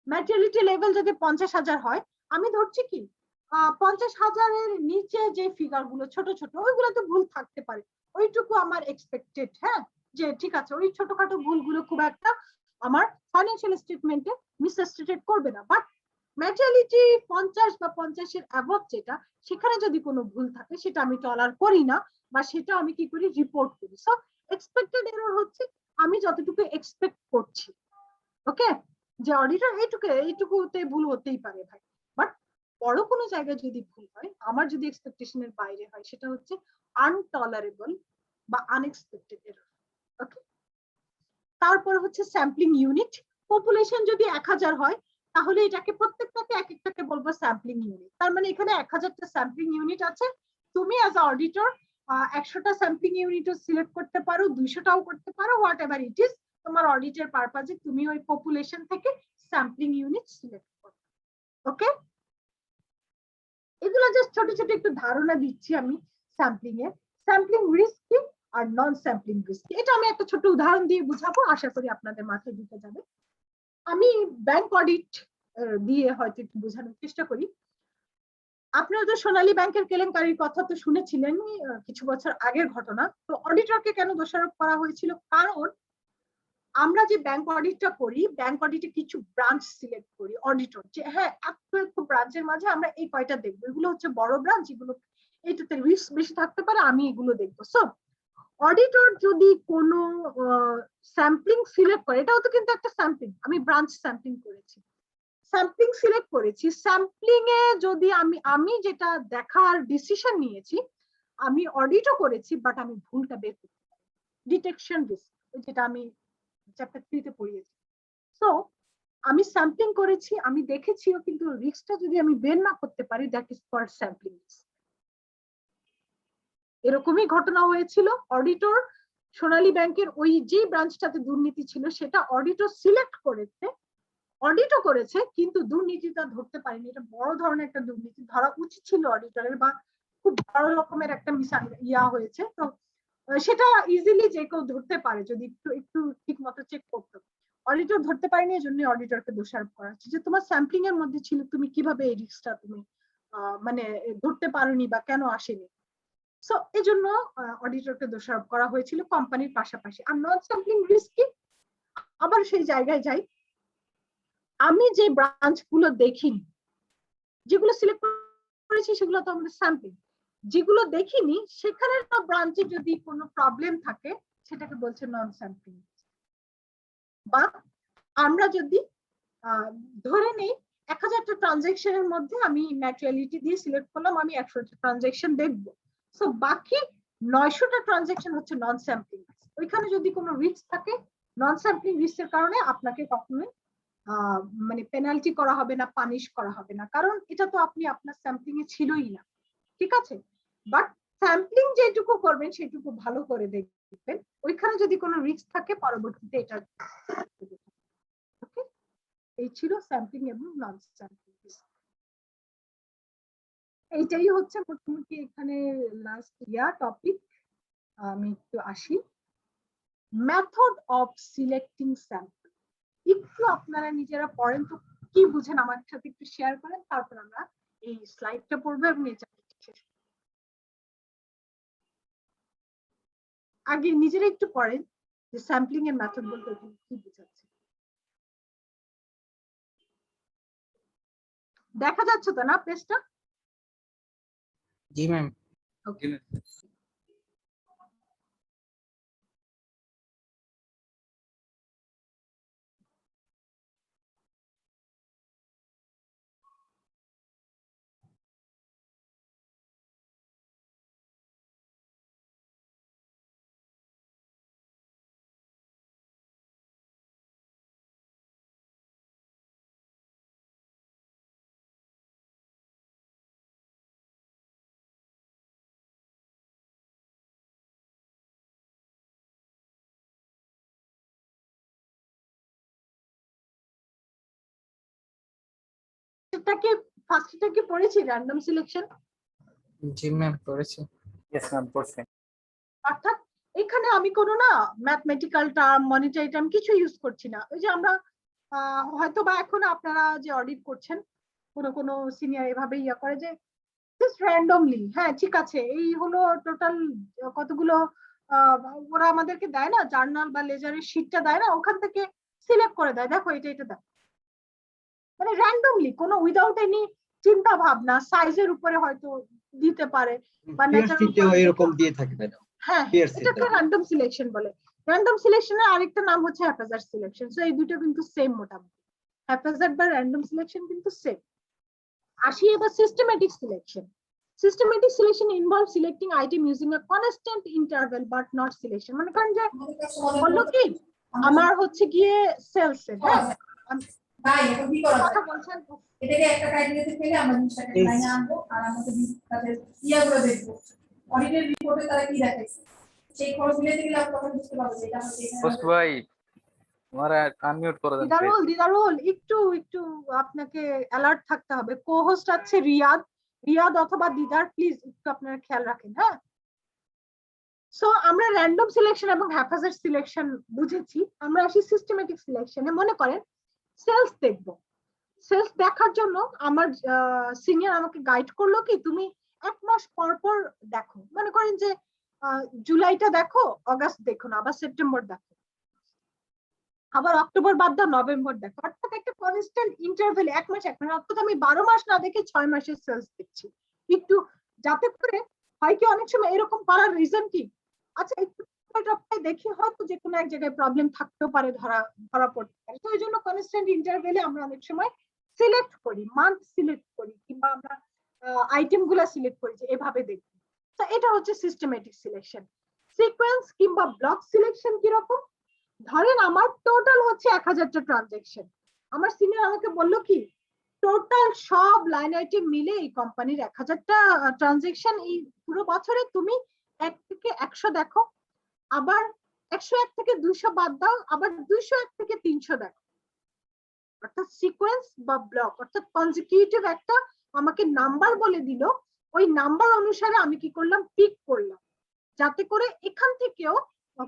Speaker 2: ম্যাটেরিয়ালিটি লেভেল যদি 50,000 হয়, আমি ধরছি কি 50,000-এর নিচে যে ফিগার গুলো ছোট ছোট ওইগুলো তো ভুল থাকতে পারে, ওইটুকু আমার এক্সপেক্টেড। হ্যাঁ, যে ঠিক আছে ওই ছোটখাটো ভুলগুলো খুব একটা আমার ফাইন্যান্সিয়াল স্টেটমেন্টে মিসস্টেটেড করবে না। বাট ম্যাটেরিয়ালিটি 50 বা 50-এর অ্যাবভ যেটা, সেখানে যদি কোনো ভুল থাকে সেটা আমি টলার করি না, বা সেটা আমি কি করি রিপোর্ট করি। সো এক্সপেক্টেড এরর হচ্ছে আমি যতটুকু এক্সপেক্ট করছি। ওকে, যে অডিটর এইটুকুতে ভুল হতেই পারে ভাই, বাট বড় কোনো জায়গায় যদি ভুল হয়, আমার যদি এক্সপেকটেশনের বাইরে হয়, সেটা হচ্ছে আনটলারেবল বা আনএক্সপেক্টেড এরর। ওকে, তারপর হচ্ছে স্যাম্পলিং ইউনিট। পপুলেশন যদি 1000 হয়, তাহলে এটাকে প্রত্যেকটাকে এক একটাকে বলবো স্যাম্পলিং ইউনিট। তার মানে এখানে 1000টা স্যাম্পলিং ইউনিট আছে, তুমি অ্যাজ আ অডিটর 100টা স্যাম্পলিং ইউনিটও সিলেক্ট করতে পারো, 200টাও করতে পারো, হোয়াট এভার ইট ইজ, তোমার অডিটের পারপাজে তুমি ওই পপুলেশন থেকে স্যাম্পলিং ইউনিট সিলেক্ট করো। ওকে, এগুলো জাস্ট ছোট ছোট একটু ধারণা দিচ্ছি আমি স্যাম্পলিং এর। স্যাম্পলিং রিস্ক কি আর নন স্যাম্পলিং রিস্ক, এটা আমি একটা ছোট উদাহরণ দিয়ে বুঝাবো, আশা করি আপনাদের মাথায় ঢুকে যাবে। আমি ব্যাংক অডিট দিয়ে হয়তো একটু বোঝানোর চেষ্টা করি। আপনারা তো সোনালী ব্যাংকের কেলেঙ্কারির কথা তো শুনেছিলেন, কিছু বছর আগের ঘটনা। তো অডিটরকে কেন দোষারোপ করা হয়েছিল? কারণ আমরা যে ব্যাংক অডিটটা করি, ব্যাংক অডিটে কিছু ব্রাঞ্চ সিলেক্ট করি অডিটর, যে হ্যাঁ একটু ব্রাঞ্চের মাঝে আমরা এই কয়টা দেখবো, এগুলো হচ্ছে বড় ব্রাঞ্চ, এগুলো এটাতে রিস্ক বেশি থাকতে পারে, আমি এগুলো দেখবো। সো অডিটর যদি কোনো স্যাম্পলিং সিলেক্ট করে, এটাও তো কিন্তু একটা স্যাম্পলিং, আমি ব্রাঞ্চ স্যাম্পলিং করেছি, স্যাম্পলিং সিলেক্ট করেছি, স্যাম্পলিং এ যদি আমি যেটা দেখার ডিসিশন নিয়েছি, আমি অডিটও করেছি, বাট আমি ভুলটা বের করতে পারি, ডিটেকশন রিস্ক, যেটা আমি চ্যাপ্টার 3 তে পড়িয়েছি। সো আমি স্যাম্পলিং করেছি, আমি দেখেছিও, কিন্তু রিস্কটা যদি আমি বের না করতে পারি, that is called sampling risk. এরকমই ঘটনা হয়েছিল, অডিটর সোনালী ব্যাংকের ওই যে ব্রাঞ্চটাতে দুর্নীতি ছিল সেটা অডিটর সিলেক্ট করেছে, অডিটও করেছে, কিন্তু দুর্নীতিটা ধরতে পারেনি। এটা বড় ধরনের একটা দুর্নীতি, ধরা উচিত ছিল অডিটরের, বা খুব বড় রকমের একটা ইয়া হয়েছে। তো সেটা ইজিলি যে কেউ ধরতে পারে যদি একটু একটু ঠিক মতো চেক করতো, অডিটর ধরতে পারেনি, এই জন্য অডিটরকে দোষারোপ করা হচ্ছে যে তোমার স্যাম্পলিং এর মধ্যে ছিল, তুমি কিভাবে এই রিস্কটা তুমি মানে ধরতে পারোনি বা কেন আসেনি। সো এই জন্য অডিটরকে দোষারোপ করা হয়েছিল কোম্পানির পাশাপাশি। আর নন স্যাম্পলিং রিস্ক কি? আবার সেই জায়গায় যাই, আমি যে ব্রাঞ্চ গুলো দেখিনি, যেগুলো সিলেক্ট করেছি সেগুলো তো আমাদের স্যাম্পলিং, যেগুলো দেখিনি সেখানের ব্রাঞ্চে যদি কোনো প্রবলেম থাকে, সেটাকে বলছে নন স্যাম্পলিং। বা আমরা যদি ধরে নেই 1000টা ট্রানজাকশনের মধ্যে আমি ম্যাটেরিয়ালিটি দিয়ে সিলেক্ট করলাম, আমি 100টা ট্রানজাকশন দেখবো, সো বাকি 900টা ট্রানজাকশন হচ্ছে নন স্যাম্পলিং। ওইখানে যদি কোনো রিস্ক থাকে, নন স্যাম্পলিং রিস্কের কারণে আপনাকে কখনোই মানে পেনাল্টি করা হবে না, পানিশ করা হবে না, কারণ এটা তো আপনি আপনার স্যাম্পলিং এ ছিলই না, ঠিক আছে। বাট স্যাম্পলিং যেটুকু করবেন সেটুকু ভালো করে দেখবেন, ওইখানে যদি কোনো রিস্ক থাকে পরবর্তীতে এটা। ওকে, এই ছিল স্যাম্পলিং এবং নন স্যাম্পলিং রিস্ক। এইটাই হচ্ছে মোটামুটি এখানে লাস্ট টপিক। আমি একটু আসি মেথড অফ সিলেক্টিং স্যাম্পল। একটু আপনারা নিজেরা পড়েন তো, কি বুঝেন আমার সাথে একটু শেয়ার করেন, তারপর আমরা এই স্লাইডটা পড়বো এবং এই চ্যাপ্টারটা শেষ করব। আগে নিজেরা একটু পড়েন যে স্যাম্পলিং এর মেথড বলতে কি বোঝাচ্ছে। দেখা যাচ্ছে তো না পেজটা?
Speaker 3: জি ম্যাম।
Speaker 2: Okay. এটাকে ফার্স্টটা কি পড়েছি র্যান্ডম সিলেকশন?
Speaker 3: জি ম্যাম করেছি।
Speaker 8: ইয়েস ম্যাম পড়ছি।
Speaker 2: অর্থাৎ এখানে আমি কোনো না ম্যাথমেটিক্যাল টার্ম মনিটারি টার্ম কিছু ইউজ করছি না। ওই যে আমরা হয়তো বা এখন আপনারা যে অডিট করছেন কোনো সিনিয়র এভাবে ইয়া করে যে জাস্ট র্যান্ডমলি, হ্যাঁ ঠিক আছে এই হলো টোটাল কতগুলো ওরা আমাদেরকে দেয় না জার্নাল বা লেজারের শিটটা দেয় না, ওখান থেকে সিলেক্ট করে দেয়, দেখো এটা এটা দেয়, মানে র্যান্ডমলি কোনো উইদাউট এনি চিন্তা ভাবনা, সাইজের উপরে হয়তো দিতে পারে বা
Speaker 1: পিআরসিতেও এরকম দিয়ে থাকে ম্যাডাম।
Speaker 2: হ্যাঁ এটাকে র্যান্ডম সিলেকশন বলে। র্যান্ডম সিলেকশনের আরেকটা নাম হচ্ছে হ্যাপাজার্ড সিলেকশন। সো এই দুটো কিন্তু সেম মোটামুটি, হ্যাপাজার্ড বা র্যান্ডম সিলেকশন কিন্তু সেম। আসি এবার systematic selection. Systematic selection involves selecting item using a constant interval but not selection. মানে কারণ যে বললো কি আমার হচ্ছে গিয়ে সেলস এর, হ্যাঁ ভাই এখন কি করা কথা বলছেন, এটাকে একটা ক্রাইটেরিয়াতে ফেলে আমরা জিনিসটাকে লাইনে আনবো আর আমাদের তাদের ইয়াগুলো দেখবো অডিটের রিপোর্টে তারা কি দেখাইছে সেই খরচ মিলাতে গেলে আমরা তখন বুঝতে পারবো যে এটা হচ্ছে
Speaker 8: পোস্ট ভাই তোমারা আনমিউট করে দেন।
Speaker 2: দিদারুল একটু আপনাকে অ্যালার্ট থাকতে হবে। কো-হোস্ট আছে রিয়াদ অথবা দিদার, প্লিজ একটু আপনারা খেয়াল রাখেন। হ্যাঁ সো আমরা র্যান্ডম সিলেকশন এবং হ্যাপাজার্ড সিলেকশন বুঝেছি, আমরা আসি সিস্টেমেটিক সিলেকশনে। মনে করেন সেলস দেখবো, সেলস দেখার জন্য আমার সিনিয়র আমাকে গাইড করলো কি তুমি এক মাস পর পর দেখো, মনে করেন যে জুলাইটা দেখো, অগাস্ট দেখো না, আবার সেপ্টেম্বর দেখো, আবার অক্টোবর বাদ দাও, নভেম্বর দেখো, অর্থাৎ একটা কনস্ট্যান্ট ইন্টারভ্যাল এক মাস অর্থাৎ আমি 12 মাস না দেখে 6 মাসের সেলস দেখছি একটু, যাতে করে হয় কি অনেক সময় এরকম করার রিজন কি, আচ্ছা একটু দেখি হয়তো যে কোনো এক জায়গায় প্রবলেম থাকতেও পারে, ধরা পড়তে পারে, তো এই জন্য কনস্ট্যান্ট ইন্টারভ্যালে আমরা অনেক সময় সিলেক্ট করি, মান্থ সিলেক্ট করি কিংবা আমরা আইটেম গুলা সিলেক্ট করি যে এভাবে দেখি। তো এটা হচ্ছে সিস্টেমেটিক সিলেকশন। সিকোয়েন্স কিংবা ব্লক সিলেকশন কিরকম, ধরেন আমার টোটাল হচ্ছে 1000টা ট্রানজাকশন, আমার সিনিয়র আমাকে বললো কি টোটাল সব লাইন আইটেম মিলে এই কোম্পানির 1000টা ট্রানজাকশন, এই পুরো বছরে তুমি 1 থেকে 100 দেখো, আবার 101 থেকে 200 বাদ দাও, আবার 201 থেকে 300 দেখো। অর্থাৎ সিকোয়েন্স বা ব্লক অর্থাৎ কনজিকিউটিভ একটা আমাকে নাম্বার বলে দিল, ওই নাম্বার অনুসারে আমি কি করলাম পিক করলাম, যাতে করে এখান থেকেও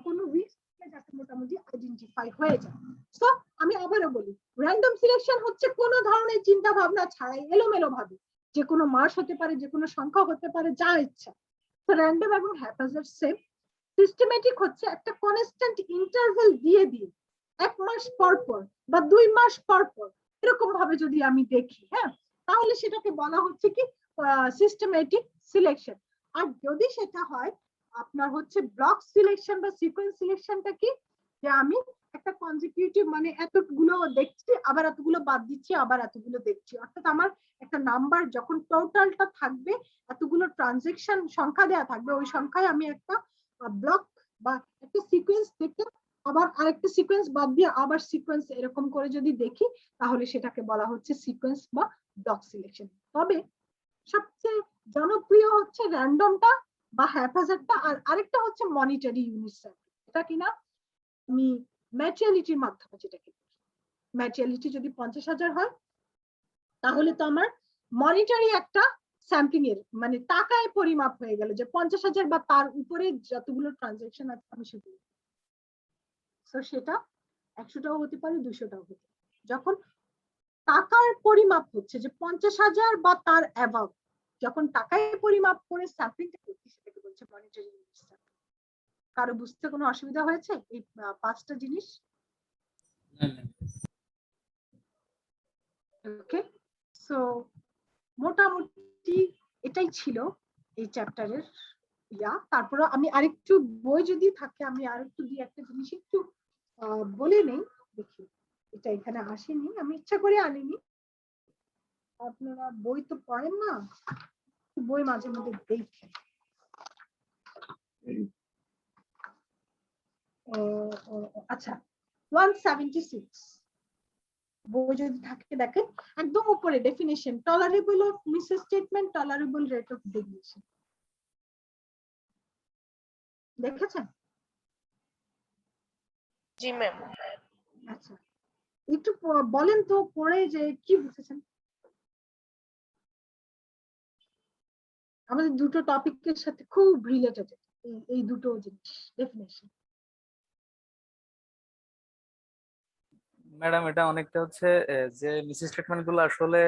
Speaker 2: কোনো রিস্ক যাতে মোটামুটি আইডেন্টিফাই হয়ে যায়। সো আমি আবারও বলি র্যান্ডম সিলেকশন হচ্ছে কোনো ধরনের চিন্তা ভাবনা ছাড়াই এলোমেলো ভাবে যে কোনো মাস হতে পারে, যে কোনো সংখ্যা হতে পারে, যা ইচ্ছা। তো র্যান্ডম এবং হ্যাপাজার্ড সেম। সিস্টেমেটিক হচ্ছে একটা কনস্ট্যান্ট ইন্টারভ্যাল দিয়ে এক মাস পর পর বা 2 মাস পর পর এরকম ভাবে যদি আমি দেখি, হ্যাঁ তাহলে সেটাকে বলা হচ্ছে কি সিস্টেমেটিক সিলেকশন। আর যদি সেটা হয় আপনার হচ্ছে ব্লক সিলেকশন বা সিকোয়েন্স সিলেকশনটা কি, যে আমি একটা কনজিকিউটিভ মানে এতগুলো দেখছি আবার এতগুলো বাদ দিচ্ছি আবার এতগুলো দেখছি, অর্থাৎ আমার একটা নাম্বার যখন টোটালটা থাকবে এতগুলো ট্রানজাকশন সংখ্যা দেওয়া থাকবে, ওই সংখ্যায় আমি একটা ব্লক বা একটা সিকোয়েন্স দেখে আবার আরেকটা সিকোয়েন্স বাদ দিয়ে আবার সিকোয়েন্স এরকম করে যদি দেখি তাহলে সেটাকে বলা হচ্ছে সিকোয়েন্স বা ব্লক সিলেকশন। তবে সবচেয়ে জনপ্রিয় হচ্ছে র্যান্ডমটা বা হ্যাপাজার্ডটা, আর আরেকটা হচ্ছে মনিটারি ইউনিট স্যাম্পল। এটা কিনা আমি ম্যাটেরিয়ালিটির মাধ্যমে যেটাকে ম্যাটেরিয়ালিটি যদি 50,000 হয় তাহলে তো আমার মনিটারি একটা স্যাম্পলিং এর মানে টাকায় পরিমাপ হয়ে গেল যে 50,000 বা তার উপরে যতগুলো ট্রানজাকশন আছে আমি সেগুলো, তো সেটা 100টাও হতে পারে 200টাও হতে পারে। যখন টাকার পরিমাপ হচ্ছে যে 50,000 বা তার অ্যাবাভ, যখন টাকায় পরিমাপ করে স্যাম্পলিংটা করছি সেটাকে বলছে মনিটারি ইউনিট স্যাম্পল। কারো বুঝতে কোনো অসুবিধা হয়েছে এই 5টা জিনিস? ওকে, সো মোটামুটি এটাই ছিল এই চ্যাপ্টারের তারপরে আমি আরেকটু বই যদি থাকে আমি আরেকটু দিয়ে একটা জিনিস একটু বলে নেই, দেখি এটা এখানে আসেনি, আমি ইচ্ছা করে আনিনি, আপনারা বই তো পড়েন না, বই মাঝে মধ্যে দেখেন। আচ্ছা 176 বই যদি থাকে দেখেন একদম উপরে definition, tolerable of misstatement, tolerable rate of deviation, দেখেছেন?
Speaker 5: জি ম্যাম।
Speaker 2: আচ্ছা একটু বলেন তো পড়ে যে কি বুঝেছেন। আমাদের দুটো টপিকের সাথে খুব রিলেটেড এই দুটো জিনিস ডেফিনেশন।
Speaker 8: ম্যাডাম এটা অনেকটা হচ্ছে যে মিসস্টেটমেন্ট গুলো আসলে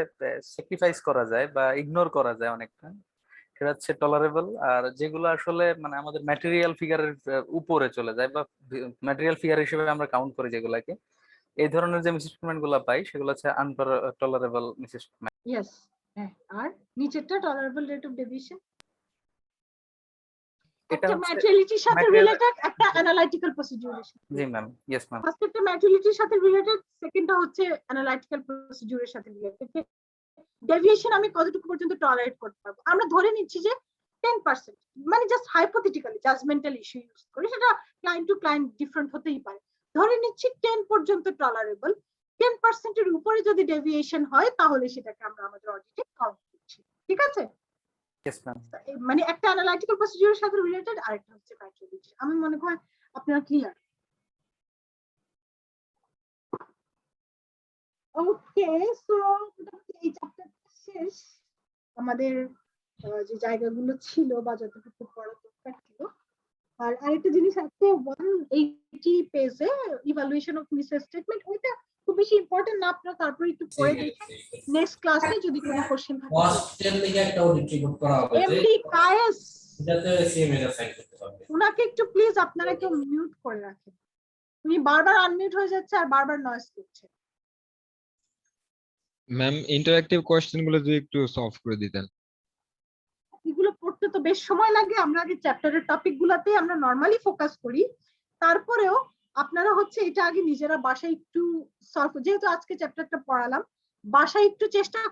Speaker 8: স্যাক্রিফাইস করা যায় বা ইগনোর করা যায় অনেকটা, সেটা হচ্ছে টলারেবল। আর যেগুলো আসলে মানে আমাদের ম্যাটেরিয়াল ফিগারের উপরে চলে যায় বা ম্যাটেরিয়াল ফিগার হিসেবে আমরা কাউন্ট করি যেগুলাকে, এই ধরনের যে মিসস্টেটমেন্ট গুলো পাই সেগুলো হচ্ছে আনটলারেবল মিসস্টেটমেন্ট।
Speaker 2: ইয়েস, হ্যাঁ। আর নিচেরটা টলারেবল রেট অফ ডেভিয়েশন,
Speaker 8: এটা
Speaker 2: একটা
Speaker 8: হচ্ছে
Speaker 2: ম্যাটেরিয়ালিটির সাথে রিলেটেড, একটা অ্যানালাইটিক্যাল প্রসিডিউরের সাথে।
Speaker 8: জি ম্যাম, ইয়েস ম্যাম।
Speaker 2: ফার্স্ট একটা ম্যাটেরিয়ালিটির সাথে রিলেটেড, সেকেন্ডটা হচ্ছে অ্যানালাইটিক্যাল প্রসিডিউরের সাথে রিলেটেড। ডেভিয়েশন আমি কতটুকু পর্যন্ত টলারেট করতে পারবো, আমরা ধরে নিচ্ছি যে 10%, মানে just hypothetically judgemental issue use করি, সেটা ক্লায়েন্ট টু ক্লায়েন্ট ডিফারেন্ট হতেই পারে, ধরে নিচ্ছি 10 পর্যন্ত টলারেবল। 10% এর উপরে যদি ডেভিয়েশন হয় তাহলে সেটাকে আমরা আমাদের অডিটে কাউন্ট করছি, ঠিক আছে?
Speaker 8: Yes ma'am.
Speaker 2: মানে একটা অ্যানালাইটিক্যাল প্রসিডিউরের সাথে রিলেটেড, আরেকটা হচ্ছে ম্যাটেরিয়ালিটি। আমি মনে করি আপনারা ক্লিয়ার। ওকে, সো এই চ্যাপ্টারটা শেষ। আমাদের যে জায়গাগুলো ছিল বা যতটুকু পড়া দরকার ছিল। আর আরেকটা জিনিস আছে 180 পেজে ইভালুয়েশন অফ মিসস্টেটমেন্ট, ওইটা খুব বেশি ইম্পর্টেন্ট না, আপনারা তারপর একটু পড়ে দেখেন। নেক্সট ক্লাসে যদি কোনো কোশ্চেন থাকে
Speaker 10: কস্টের লিগে একটা অডিট রিপোর্ট করা হবে যে
Speaker 2: এমডি কায়েস,
Speaker 10: এটাতে সিএমএ এর সাইন করতে পারবে।
Speaker 2: উনাকে একটু প্লিজ আপনারা কেউ মিউট করে রাখেন, উনি বারবার আনমিউট হয়ে যাচ্ছে আর বারবার নয়েজ করছে।
Speaker 11: ম্যাম ইন্টারঅ্যাক্টিভ কোশ্চেন গুলো যদি একটু সলভ করে দিতেন।
Speaker 2: এগুলো পড়তে তো বেশ সময় লাগে, আমরা আগে চ্যাপ্টারের টপিক গুলাতে আমরা নরমালি ফোকাস করি, তারপরেও আপনারা হচ্ছে এটা আগে নিজেরা বাসায় একটু সলভ, যেহেতু আজকে চ্যাপ্টারটা পড়ালাম বাসায় একটু চেষ্টা